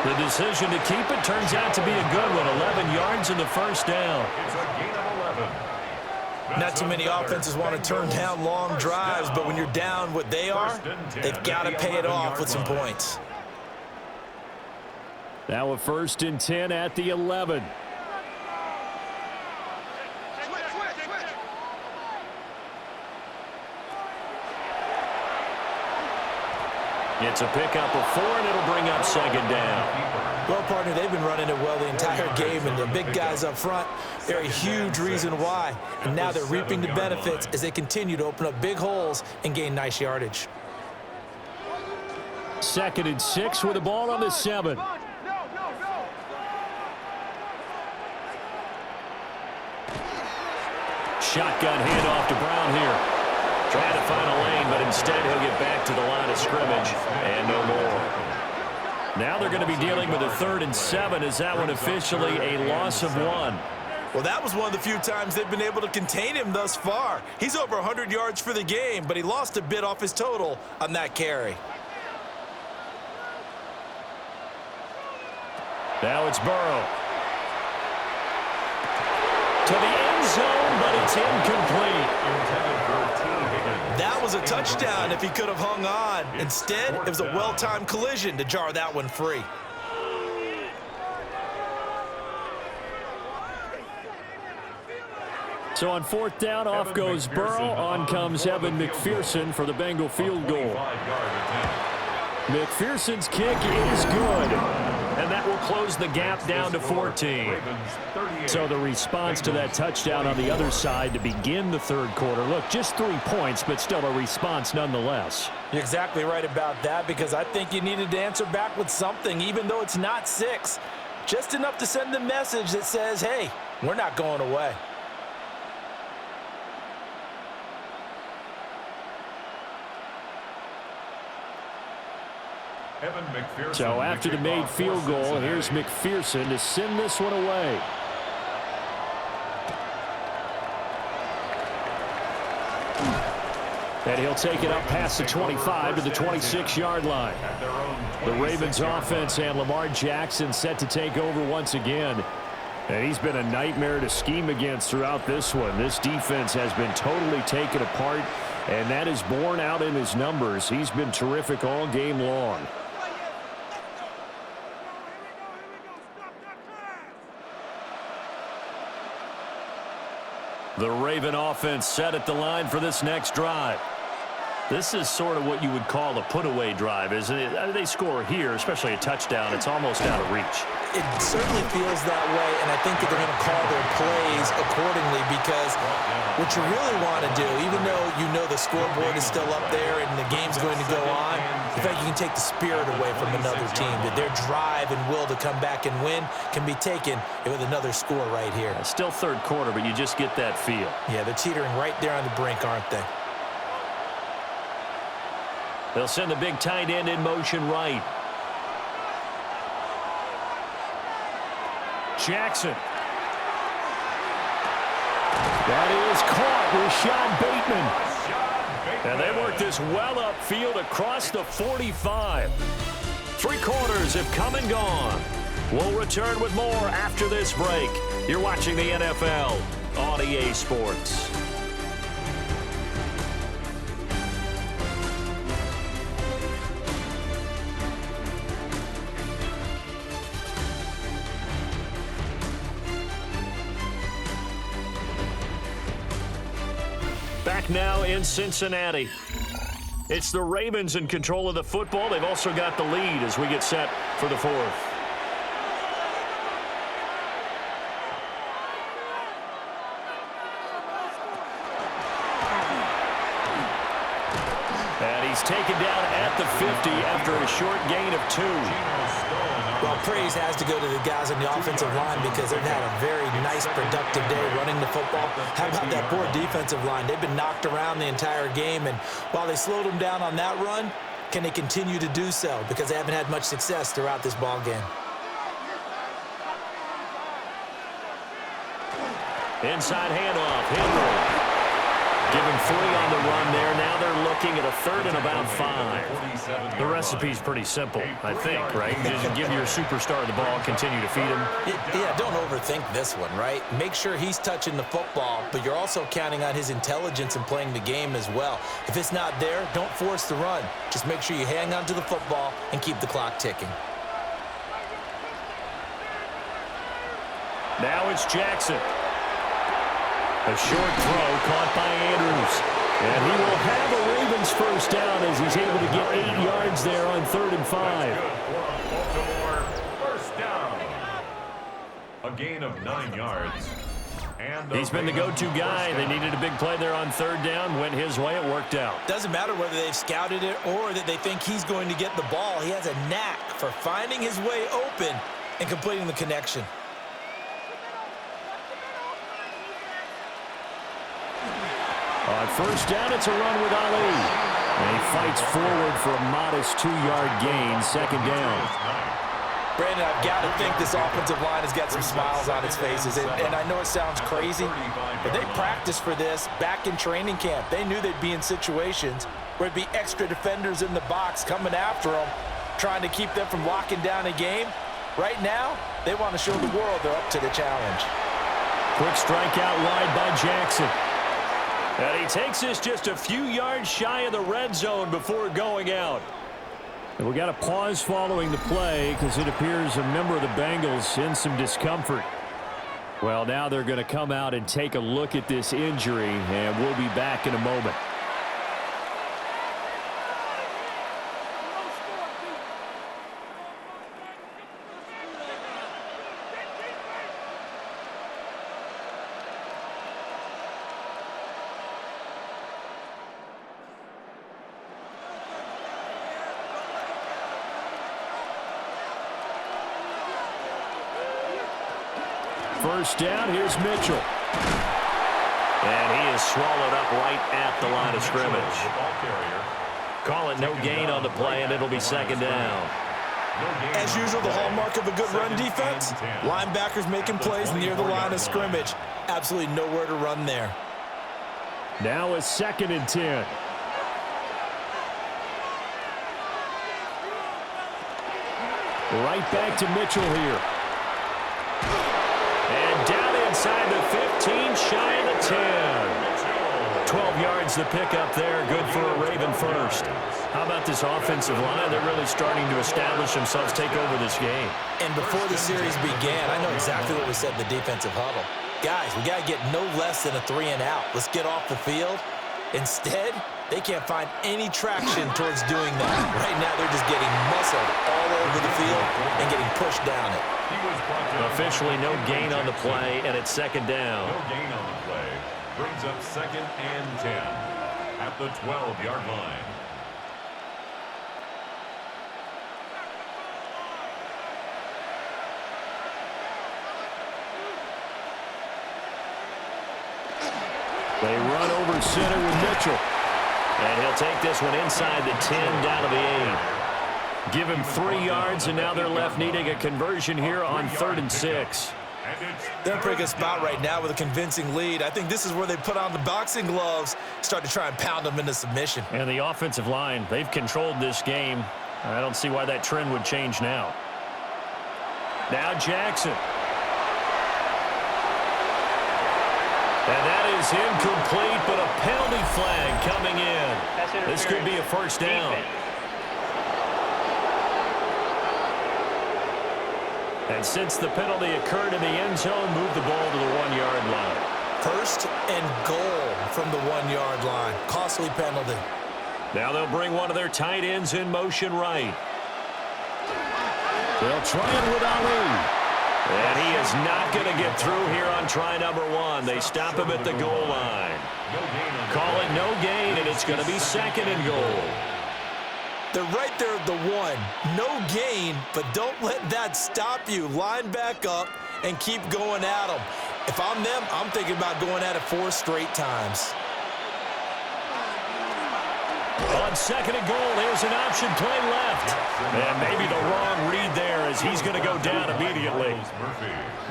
The decision to keep it turns out to be a good one. 11 yards in the first down. It's a gain of 11. Not too many offenses want to turn down long drives, but when you're down what they are, they've got to pay it off with some points. Now a 1st and 10 at the 11. It's a pickup of 4, and it'll bring up 2nd down. Well, partner, they've been running it well the entire game, and the big guys up front, they're a huge reason why. And now they're reaping the benefits as they continue to open up big holes and gain nice yardage. 2nd and 6 with the ball on the 7. Shotgun handoff to Brown here. Trying to find a lane, but instead he'll get back to the line of scrimmage and no more. Now they're going to be dealing with a 3rd and 7. Is that one officially a loss of 1? Well, that was one of the few times they've been able to contain him thus far. He's over 100 yards for the game, but he lost a bit off his total on that carry. Now it's Burrow. To the end zone, but it's incomplete. That was a touchdown if he could have hung on. Instead, it was a well-timed collision to jar that one free. So on 4th down, off goes Burrow. On comes Evan McPherson for the Bengal field goal. McPherson's kick is good, and that will close the gap down to 14. So the response to that touchdown on the other side to begin the 3rd quarter. Look, just 3 points, but still a response nonetheless. You're exactly right about that, because I think you needed to answer back with something, even though it's not 6. Just enough to send the message that says, hey, we're not going away. So after the made field goal, here's McPherson to send this one away. And he'll take it up past the 25 to the 26-yard line. The Ravens offense and Lamar Jackson set to take over once again. And he's been a nightmare to scheme against throughout this one. This defense has been totally taken apart, and that is borne out in his numbers. He's been terrific all game long. The Raven offense set at the line for this next drive. This is sort of what you would call a put-away drive, isn't it? They score here, especially a touchdown. It's almost out of reach. It certainly feels that way, and I think that they're going to call their plays accordingly, because what you really want to do, even though you know the scoreboard is still up there and the game's going to go on, the fact you can take the spirit away from another team, that their drive and will to come back and win can be taken with another score right here. Still 3rd quarter, but you just get that feel. Yeah, they're teetering right there on the brink, aren't they? They'll send the big tight end in motion right. Jackson. That is caught with Rashad Bateman. And they work this well upfield across the 45. 3 quarters have come and gone. We'll return with more after this break. You're watching the NFL on EA Sports. Back now in Cincinnati. It's the Ravens in control of the football. They've also got the lead as we get set for the 4th. And he he's taken down at the 50 after a short gain of 2. Well, praise has to go to the guys on the offensive line because they've had a very nice, productive day running the football. How about that poor defensive line? They've been knocked around the entire game, and while they slowed them down on that run, can they continue to do so? Because they haven't had much success throughout this ball game. Inside handoff, Henry. Give him 3 on the run there. Now they're looking at a 3rd and about 5. The recipe's pretty simple, I think, right? Just give your superstar the ball, continue to feed him. Yeah, don't overthink this one, right? Make sure he's touching the football, but you're also counting on his intelligence in playing the game as well. If it's not there, don't force the run. Just make sure you hang on to the football and keep the clock ticking. Now it's Jackson. A short throw caught by Andrews. And he will have a Ravens first down as he's able to get 8 yards there on 3rd and 5. Baltimore, first down. A gain of 9 yards. And He's been the go-to guy. They needed a big play there on 3rd down. Went his way. It worked out. Doesn't matter whether they've scouted it or that they think he's going to get the ball. He has a knack for finding his way open and completing the connection. On 1st down, it's a run with Ali. And he fights forward for a modest 2-yard gain, 2nd down. Brandon, I've got to think this offensive line has got some smiles on its faces. And I know it sounds crazy, but they practiced for this back in training camp. They knew they'd be in situations where it'd be extra defenders in the box coming after them, trying to keep them from locking down a game. Right now, they want to show the world they're up to the challenge. Quick strikeout wide by Jackson. And he takes us just a few yards shy of the red zone before going out. And we got a pause following the play because it appears a member of the Bengals in some discomfort. Well, now they're going to come out and take a look at this injury, and we'll be back in a moment. First down, here's Mitchell. And he is swallowed up right at the line of scrimmage. Call it no gain on the play, and it'll be 2nd down. As usual, the hallmark of a good run defense, linebackers making plays near the line of scrimmage. Absolutely nowhere to run there. Now it's 2nd and 10. Right back to Mitchell here. And down inside the 15, shy of the 10. 12 yards the pickup there, good for a Raven first. How about this offensive line? They're really starting to establish themselves, take over this game. And before the series began, I know exactly what we said in the defensive huddle. Guys, we got to get no less than a 3-and-out. Let's get off the field. Instead, they can't find any traction towards doing that. Right now, they're just getting muscled all over the field and getting pushed down it. Officially no gain on the play, and it's 2nd down. No gain on the play. Brings up 2nd and 10 at the 12-yard line. They run over center with Mitchell. And he'll take this one inside the 10, down to the 8. Give him 3 yards, and now they're left needing a conversion here on 3rd and 6. They're in a pretty good spot right now with a convincing lead. I think this is where they put on the boxing gloves, start to try and pound them into submission. And the offensive line, they've controlled this game. I don't see why that trend would change now. Now Jackson. And that is incomplete, but a penalty flag coming in. This could be a first down. And since the penalty occurred in the end zone, move the ball to the 1-yard line. First and goal from the 1-yard line. Costly penalty. Now they'll bring one of their tight ends in motion right. They'll try it with Ali. And he is not going to get through here on try number 1. They stop him at the goal line. Call it no gain, and it's going to be 2nd and goal. They're right there at the 1. No gain, but don't let that stop you. Line back up and keep going at them. If I'm them, I'm thinking about going at it 4 straight times. On second and goal, there's an option play left. And maybe the wrong read there as he's going to go down immediately.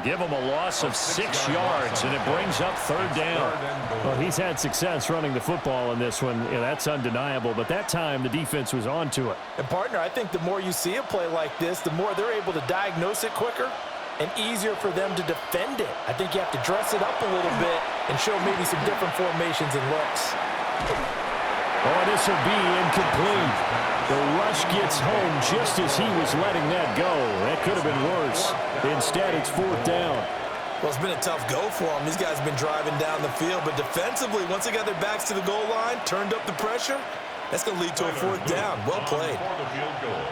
Give him a loss of 6 yards, and it brings up third down. Well, he's had success running the football in this one. Yeah, that's undeniable, but that time the defense was on to it. And, partner, I think the more you see a play like this, the more they're able to diagnose it quicker and easier for them to defend it. I think you have to dress it up a little bit and show maybe some different formations and looks. Oh, this will be incomplete. The rush gets home just as he was letting that go. That could have been worse. Instead, it's fourth down. Well, it's been a tough go for them. These guys have been driving down the field, but defensively, once they got their backs to the goal line, turned up the pressure, that's going to lead to a fourth down. Well played. For the field goal,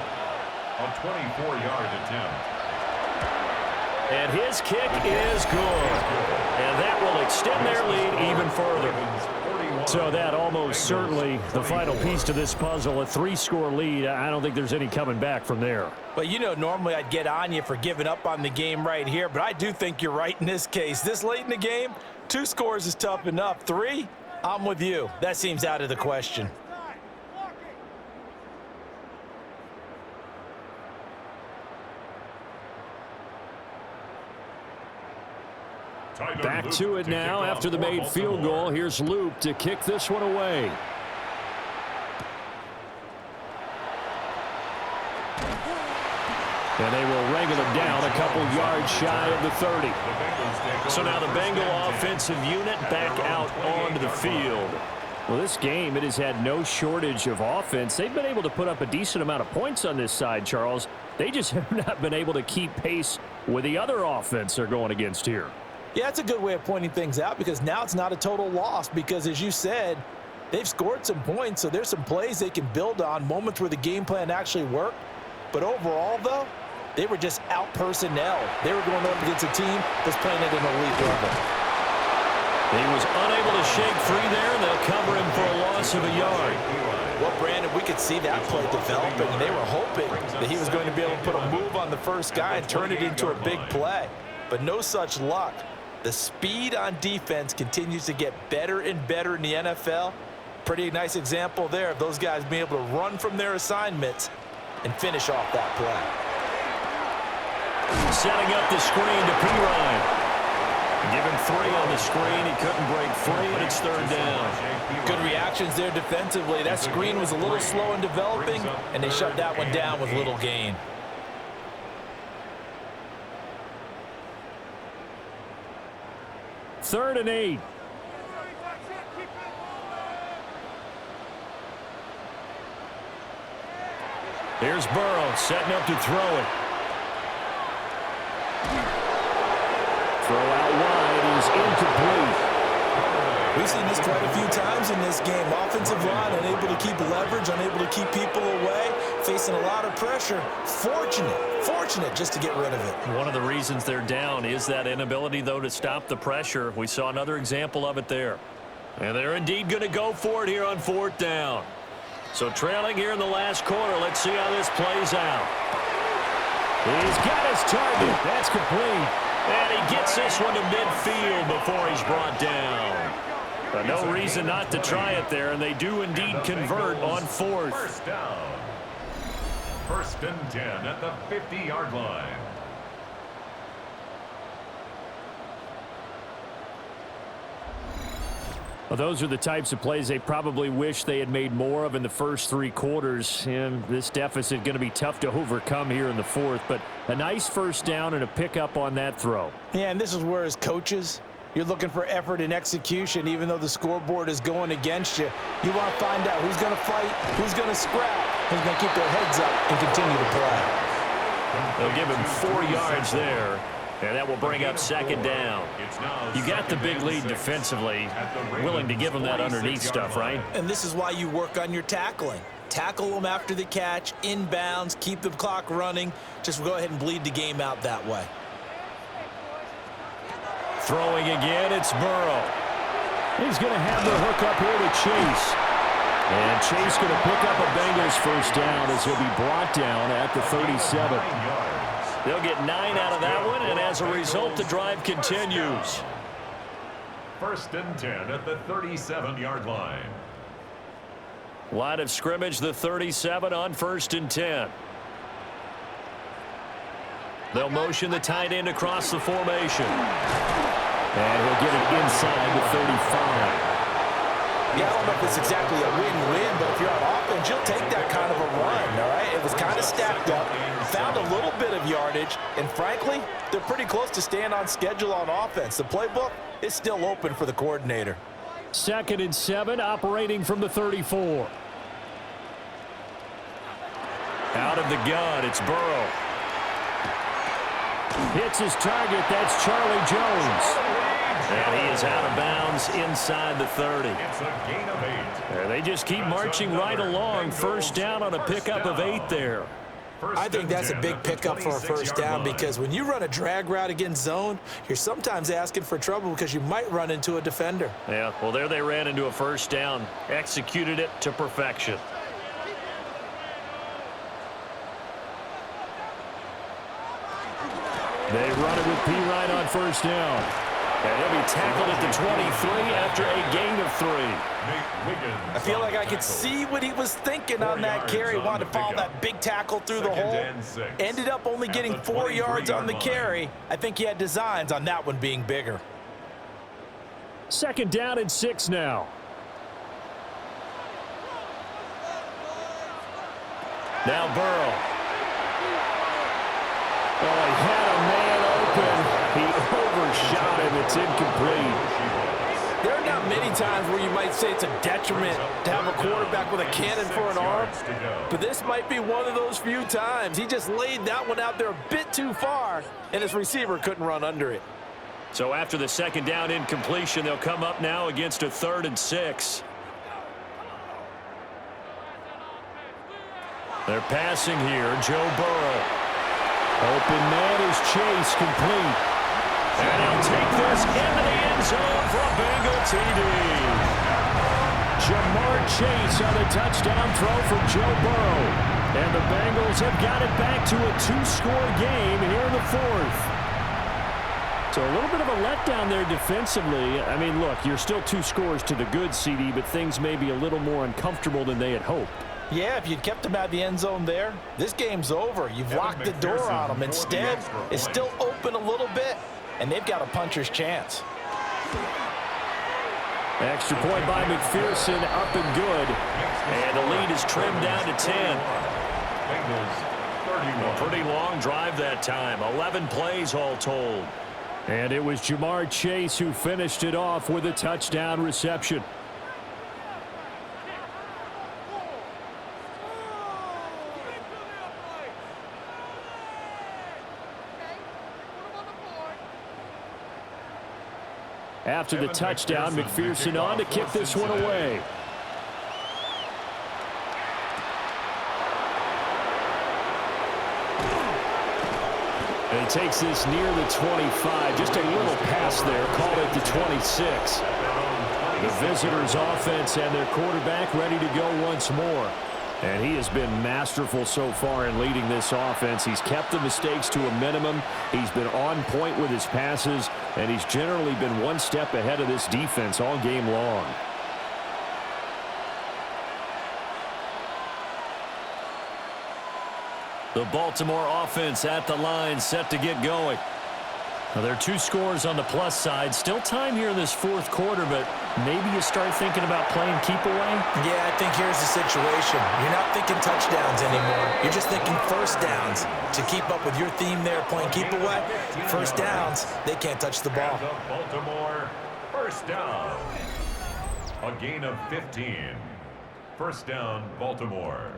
a 24-yard attempt. And his kick is good. And that will extend their lead even further. So that almost certainly the final piece to this puzzle, a 3-score lead. I don't think there's any coming back from there. But, you know, normally I'd get on you for giving up on the game right here, but I do think you're right in this case. This late in the game, 2 scores is tough enough. 3, I'm with you. That seems out of the question. Back to it now after the made field goal. Here's Luke to kick this one away. And they will wrangle him down a couple yards shy of the 30. So now the Bengal offensive unit back out onto the field. Well, this game, it has had no shortage of offense. They've been able to put up a decent amount of points on this side, Charles. They just have not been able to keep pace with the other offense they're going against here. Yeah, that's a good way of pointing things out because now it's not a total loss because, as you said, they've scored some points, so there's some plays they can build on, moments where the game plan actually worked. But overall, though, they were just out-personnel. They were going up against a team that's playing at an elite level. He was unable to shake free there, and they'll cover him for a loss of a yard. Well, Brandon, we could see that play developing, and they were hoping that he was going to be able to put a move on the first guy and turn it into a big play. But no such luck. The speed on defense continues to get better and better in the NFL. Pretty nice example there of those guys being able to run from their assignments and finish off that play. Setting up the screen to Pirine. Give him 3 on the screen. He couldn't break free, and it's third down. Good reactions there defensively. That screen was a little slow in developing, and they shut that one down with little gain. Third and 8. Here's Burrow setting up to throw it. Throw out wide is incomplete. We've seen this quite a few times in this game. Offensive line unable to keep leverage, unable to keep people away, facing a lot of pressure. Fortunate just to get rid of it. One of the reasons they're down is that inability, though, to stop the pressure. We saw another example of it there. And they're indeed going to go for it here on fourth down. So trailing here in the last quarter. Let's see how this plays out. He's got his target. That's complete. And he gets this one to midfield before he's brought down. But no reason not to try it there, and they do indeed convert on fourth. First down. First and 10 at the 50-yard line. Well, those are the types of plays they probably wish they had made more of in the first 3 quarters. And this deficit going to be tough to overcome here in the fourth. But a nice first down and a pickup on that throw. Yeah, and this is where, as coaches, you're looking for effort and execution, even though the scoreboard is going against you. You want to find out who's going to fight, who's going to scrap, who's going to keep their heads up and continue to play. They'll give him 4 yards there. And that will bring up second down. You got the big lead defensively. Willing to give them that underneath stuff, right? And this is why you work on your tackling. Tackle them after the catch, inbounds, keep the clock running. Just go ahead and bleed the game out that way. Throwing again, it's Burrow. He's going to have the hook up here to Chase. And Chase going to pick up a Bengals first down as he'll be brought down at the 37. They'll get 9 out of that one, and as a result, the drive continues. 1st and 10 at the 37-yard line. Line of scrimmage, the 37 on 1st and 10. They'll motion the tight end across the formation. And he'll get it inside the 35. Yeah, I don't know if it's exactly a win-win, but if you're on offense, you'll take that kind of a run, all right? It was kind of stacked up, found a little bit of yardage, and frankly, they're pretty close to staying on schedule on offense. The playbook is still open for the coordinator. 2nd and 7, operating from the 34. Out of the gun, it's Burrow. Hits his target, that's Charlie Jones. And he is out of bounds inside the 30. It's a gain of 8. They just keep marching right along. First down on a pickup of 8 there. I think that's a big pickup for a first down because when you run a drag route against zone, you're sometimes asking for trouble because you might run into a defender. Yeah, well, there they ran into a first down. Executed it to perfection. They run it with P. Ryan on first down. And he'll be tackled at the 23 after a gain of 3. I feel like I could see what he was thinking on that carry. Wanted to follow that big tackle through the hole. Ended up only getting 4 yards on the carry. I think he had designs on that one being bigger. 2nd down and 6 now. Now Burrow. Oh, he had a man open. He overshot him. It's incomplete. There are not many times where you might say it's a detriment to have a quarterback with a cannon for an arm, but this might be one of those few times. He just laid that one out there a bit too far, and his receiver couldn't run under it. So after the 2nd down incompletion, they'll come up now against a 3rd and 6. They're passing here. Joe Burrow. Open man is Chase, complete. And he'll take this into the end zone for a Bengal TD. Jamar Chase on a touchdown throw for Joe Burrow. And the Bengals have got it back to a 2-score game here in the 4th. So a little bit of a letdown there defensively. I mean, look, you're still 2 scores to the good, CD, but things may be a little more uncomfortable than they had hoped. Yeah, if you'd kept him at the end zone there, this game's over. You've locked the door on him. Instead, it's still open a little bit, and they've got a puncher's chance. Extra point by McPherson, up and good. And the lead is trimmed down to 10. A pretty long drive that time. 11 plays all told. And it was Jamar Chase who finished it off with a touchdown reception. After the touchdown, McPherson on to kick this one away. And he takes this near the 25. Just a little pass there. Called it the 26. The visitors' offense and their quarterback ready to go once more. And he has been masterful so far in leading this offense. He's kept the mistakes to a minimum. He's been on point with his passes, and he's generally been one step ahead of this defense all game long. The Baltimore offense at the line, set to get going. Now, there are 2 scores on the plus side. Still time here in this 4th quarter, but maybe you start thinking about playing keep away? Yeah, I think here's the situation. You're not thinking touchdowns anymore. You're just thinking first downs. To keep up with your theme there, playing keep away, first downs, they can't touch the ball. Baltimore, first down. A gain of 15. First down, Baltimore.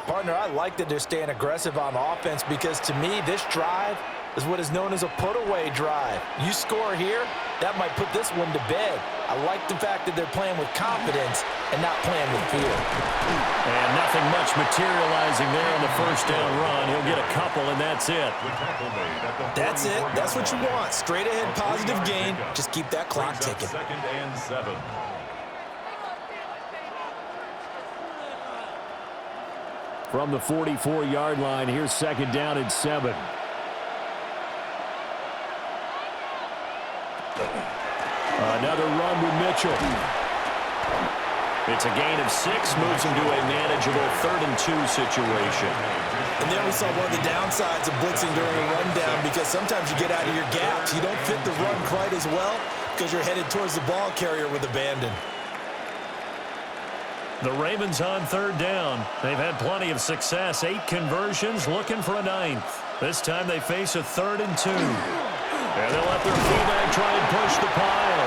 Partner, I like that they're staying aggressive on offense because to me, this drive is what is known as a put-away drive. You score here, that might put this one to bed. I like the fact that they're playing with confidence and not playing with fear. And nothing much materializing there on the first down run. He'll get a couple, and that's it. That's it. That's what you want. Straight ahead, positive gain. Just keep that clock ticking. 2nd and 7. From the 44-yard line, here's 2nd down and 7. Another run with Mitchell. It's a gain of 6, moves him to a manageable 3rd and 2 situation. And there we saw one of the downsides of blitzing during a rundown, because sometimes you get out of your gaps. You don't fit the run quite as well because you're headed towards the ball carrier with abandon. The Ravens on 3rd down. They've had plenty of success. 8 conversions, looking for a 9th. This time they face a 3rd and 2. And they'll let their fullback try and push the pile.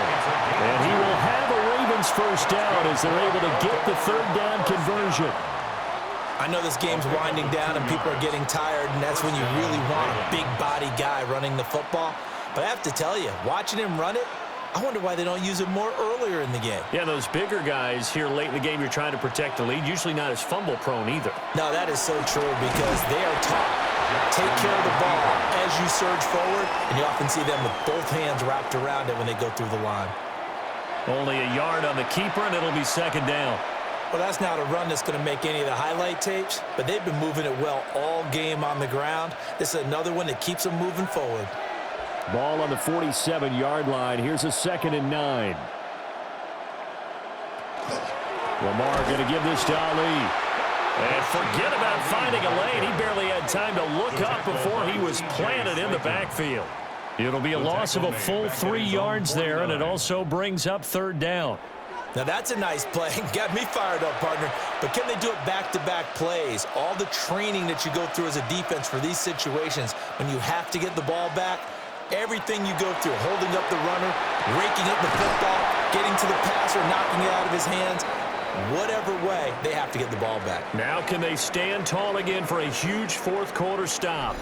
And he will have a Ravens first down as they're able to get the 3rd down conversion. I know this game's winding down and people are getting tired, and that's when you really want a big body guy running the football. But I have to tell you, watching him run it, I wonder why they don't use it more earlier in the game. Yeah, those bigger guys here late in the game, you're trying to protect the lead, usually not as fumble prone either. No, that is so true, because they are taught. Take care of the ball as you surge forward, and you often see them with both hands wrapped around it when they go through the line. Only a yard on the keeper, and it'll be 2nd down. Well, that's not a run that's going to make any of the highlight tapes, but they've been moving it well all game on the ground. This is another one that keeps them moving forward. Ball on the 47-yard line. Here's a 2nd and 9. Lamar going to give this to Ali. And forget about finding a lane. He barely had time to look up before he was planted in the backfield. It'll be a loss of a full 3 yards there, and it also brings up 3rd down. Now that's a nice play. Got me fired up, partner. But can they do it back-to-back plays? All the training that you go through as a defense for these situations, when you have to get the ball back, everything you go through, holding up the runner, raking up the football, getting to the passer, knocking it out of his hands, whatever way, they have to get the ball back. Now can they stand tall again for a huge 4th quarter stop?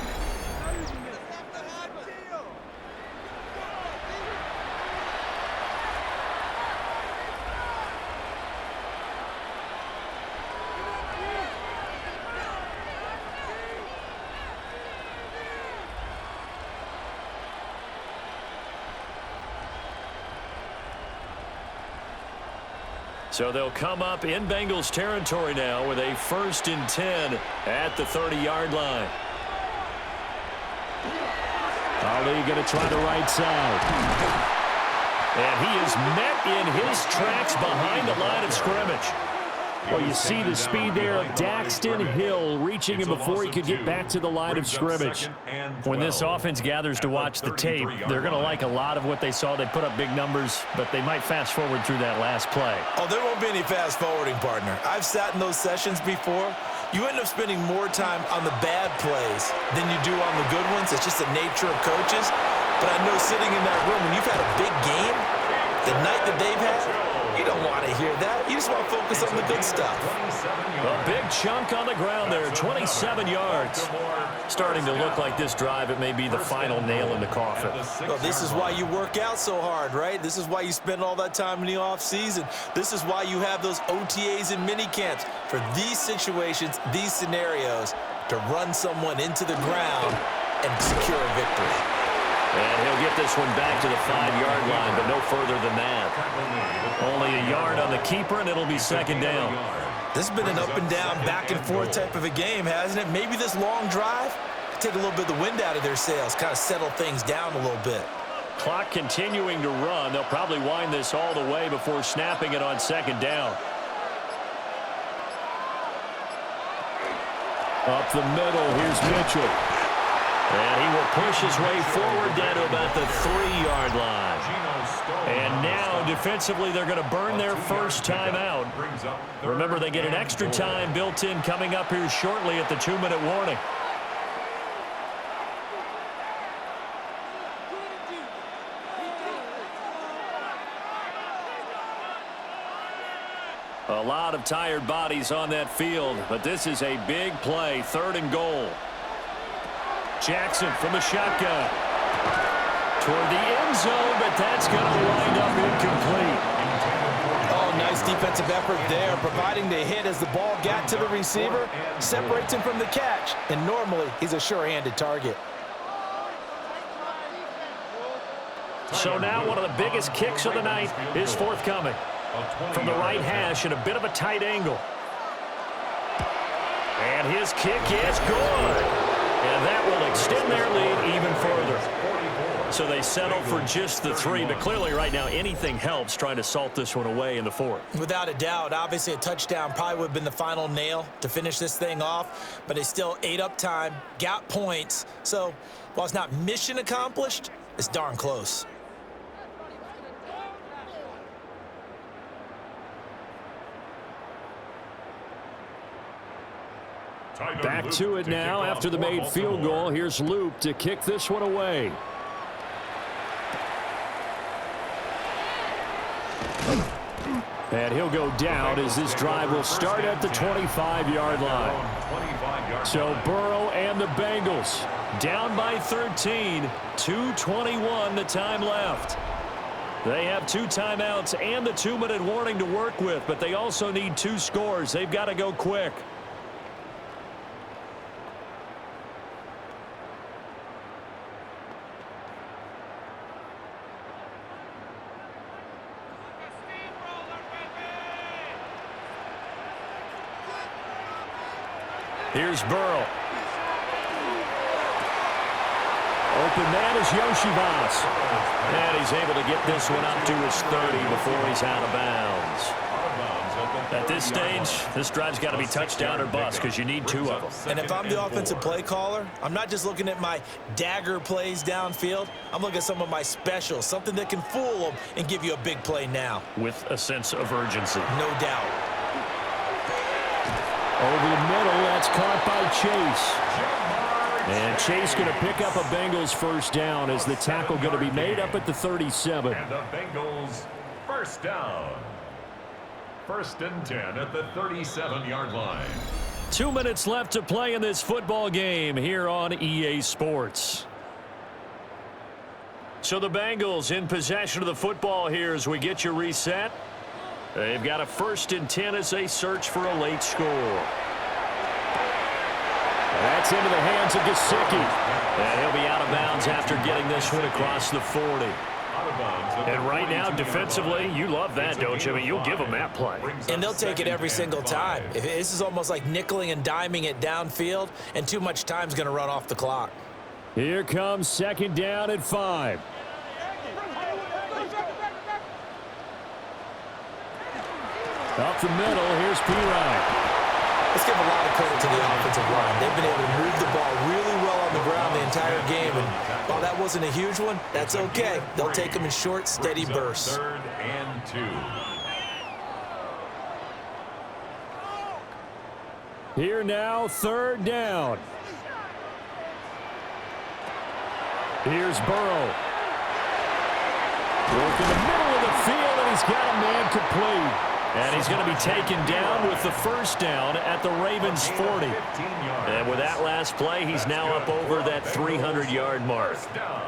So they'll come up in Bengals territory now with a 1st and 10 at the 30-yard line. Ali going to try the right side. And he is met in his tracks behind the line of scrimmage. Well, you see the speed there of Daxton Hill reaching him before he could get back to the line of scrimmage. When this offense gathers to watch the tape, they're going to like a lot of what they saw. They put up big numbers, but they might fast forward through that last play. Oh, there won't be any fast forwarding, partner. I've sat in those sessions before. You end up spending more time on the bad plays than you do on the good ones. It's just the nature of coaches. But I know sitting in that room, when you've had a big game, the night that they've had, you don't want to hear that. You just want to focus on the good stuff. A big chunk on the ground there, 27 yards. Starting to look like this drive, it may be the final nail in the coffin. Well, this is why you work out so hard, right? This is why you spend all that time in the offseason. This is why you have those OTAs and mini camps for these situations, these scenarios, to run someone into the ground and secure a victory. And he'll get this one back to the 5-yard line, but no further than that. Only a yard on the keeper, and it'll be 2nd down. This has been an up-and-down, back-and-forth type of a game, hasn't it? Maybe this long drive take a little bit of the wind out of their sails, kind of settle things down a little bit. Clock continuing to run. They'll probably wind this all the way before snapping it on 2nd down. Up the middle, here's Mitchell. And he will push his way forward down to about the 3-yard line. And now, defensively, they're going to burn their first time out. Remember, they get an extra time built in coming up here shortly at the 2-minute warning. A lot of tired bodies on that field, but this is a big play, 3rd and goal. Jackson from the shotgun. toward the end zone, but that's going to wind up incomplete. Oh, nice defensive effort there, providing the hit as the ball got to the receiver, separates him from the catch, and normally he's a sure-handed target. So now one of the biggest kicks of the night is forthcoming. From the right hash at a bit of a tight angle. And his kick is good. And that will extend their lead even further. So they settle for just the 3, but clearly right now anything helps trying to salt this one away in the 4th. Without a doubt, obviously a touchdown probably would have been the final nail to finish this thing off, but they still ate up time, got points. So while it's not mission accomplished, it's darn close. Back to it now after the made field goal. Here's Luke to kick this one away. And he'll go down as this drive will start at the 25-yard line. So Burrow and the Bengals down by 13, 2:21 the time left. They have 2 timeouts and the 2-minute warning to work with, but they also need 2 scores. They've got to go quick. Here's Burrow. Open man is Yoshivas. And he's able to get this one up to his 30 before he's out of bounds. At this stage, this drive's got to be touchdown or bust because you need 2 of them. And if I'm the offensive play caller, I'm not just looking at my dagger plays downfield. I'm looking at some of my specials, something that can fool them and give you a big play now. With a sense of urgency. No doubt. Over the middle, that's caught by Chase. And Chase going to pick up a Bengals first down as the tackle going to be made up at the 37. And the Bengals first down. 1st and 10 at the 37-yard line. 2 minutes left to play in this football game here on EA Sports. So the Bengals in possession of the football here as we get you reset. They've got a 1st and 10 as they search for a late score. That's into the hands of Gesicki. And he'll be out of bounds after getting this one across the 40. And right now, defensively, you love that, don't you? I mean, you'll give them that play. And they'll take it every single time. This is almost like nickeling and diming it downfield, and too much time's going to run off the clock. Here comes 2nd down at 5. Up the middle, here's P-Ryan. Let's give a lot of credit to the offensive line. They've been able to move the ball really well on the ground the entire game. And while that wasn't a huge one, that's okay. They'll take them in short, steady bursts. 3rd and 2. Here now, 3rd down. Here's Burrow. Work in the middle of the field, and he's got a man complete. And he's going to be taken down with the first down at the Ravens' 40. And with that last play, he's now up over that 300-yard mark.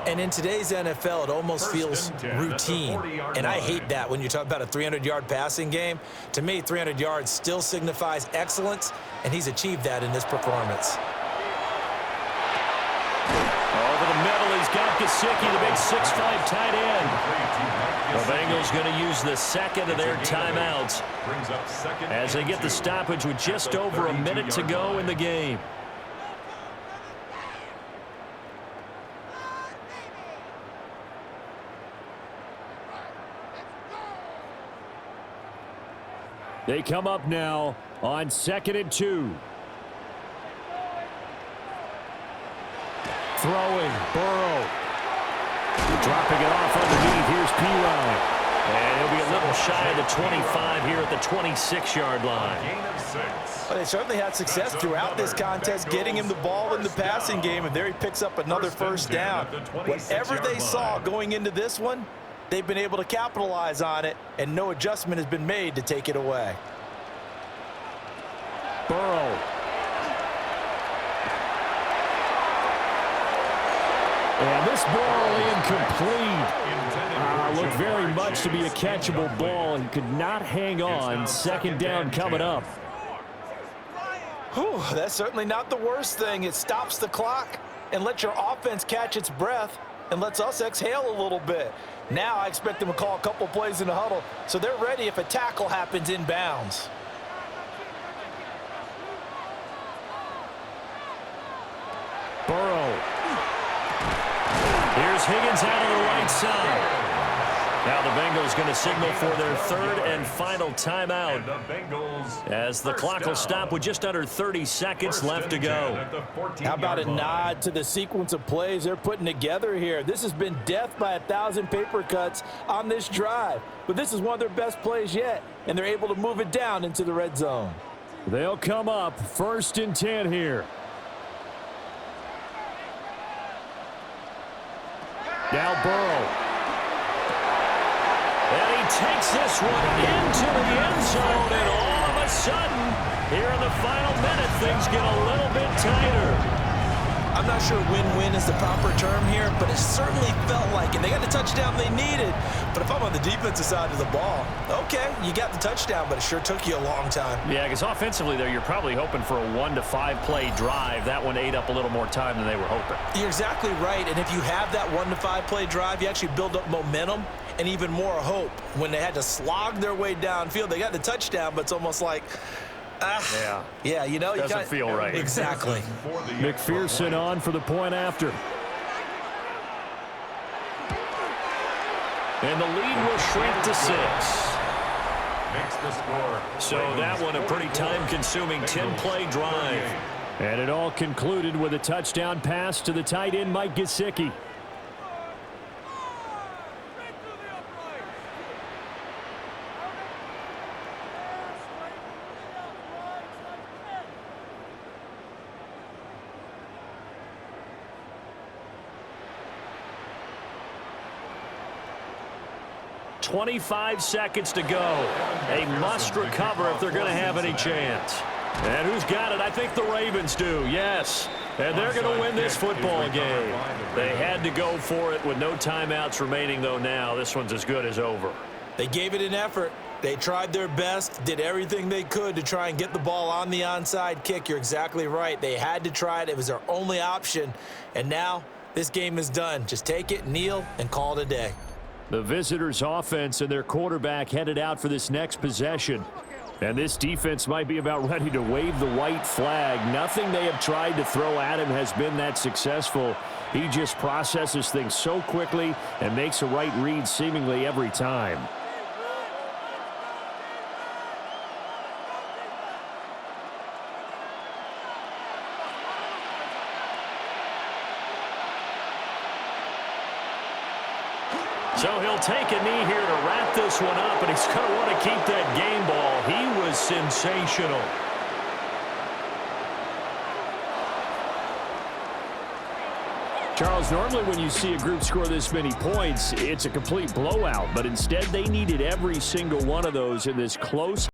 And in today's NFL, it almost feels routine. And I hate that when you talk about a 300-yard passing game. To me, 300 yards still signifies excellence, and he's achieved that in this performance. Over the middle, he's got Gesicki, the big 6'5" tight end. The Bengals going to use the 2nd of their timeouts as they get the stoppage with just over a minute to go in the game. They come up now on 2nd and 2. Throwing, Burrow. Dropping it off underneath. Here's P-Ryan. And he'll be a little shy of the 25 here at the 26-yard line. Well, they certainly had success throughout this contest getting him the ball in the passing game, and there he picks up another first down. Whatever they saw going into this one, they've been able to capitalize on it, and no adjustment has been made to take it away. Burrow. And this ball incomplete. Looked very much to be a catchable ball and could not hang on. Second down coming up. Whew, that's certainly not the worst thing. It stops the clock and lets your offense catch its breath and lets us exhale a little bit. Now I expect them to call a couple plays in the huddle so they're ready if a tackle happens inbounds. Burrow. Here's Higgins out of the right side. Now the Bengals going to signal for their third and final timeout as the clock will stop with just under 30 seconds left to go. How about a nod to the sequence of plays they're putting together here? This has been death by 1,000 paper cuts on this drive, but this is one of their best plays yet, and they're able to move it down into the red zone. They'll come up 1st and 10 here. Now Burrow. And he takes this one into the end zone, and all of a sudden, here in the final minute, things get a little bit tighter. I'm not sure win-win is the proper term here, but it certainly felt like it. They got the touchdown they needed, but if I'm on the defensive side of the ball, okay, you got the touchdown, but it sure took you a long time. Yeah, because offensively there, you're probably hoping for a 1 to 5 play drive. That one ate up a little more time than they were hoping. You're exactly right, and if you have that 1 to 5 play drive, you actually build up momentum and even more hope. When they had to slog their way downfield, they got the touchdown, but it's almost like, yeah, you know, doesn't feel right. Exactly. McPherson on for the point after. And the lead will shrink to 6. So that one a pretty time-consuming 10-play drive. And it all concluded with a touchdown pass to the tight end, Mike Gesicki. .25 seconds to go. They must recover if they're going to have any chance. And who's got it? I think the Ravens do, yes. And they're going to win this football game. They had to go for it with no timeouts remaining, though, now. This one's as good as over. They gave it an effort. They tried their best, did everything they could to try and get the ball on the onside kick. You're exactly right. They had to try it. It was their only option. And now this game is done. Just take it, kneel, and call it a day. The visitors' offense and their quarterback headed out for this next possession. And this defense might be about ready to wave the white flag. Nothing they have tried to throw at him has been that successful. He just processes things so quickly and makes a right read seemingly every time. So he'll take a knee here to wrap this one up, and he's going to want to keep that game ball. He was sensational. Charles, normally when you see a group score this many points, it's a complete blowout. But instead, they needed every single one of those in this close,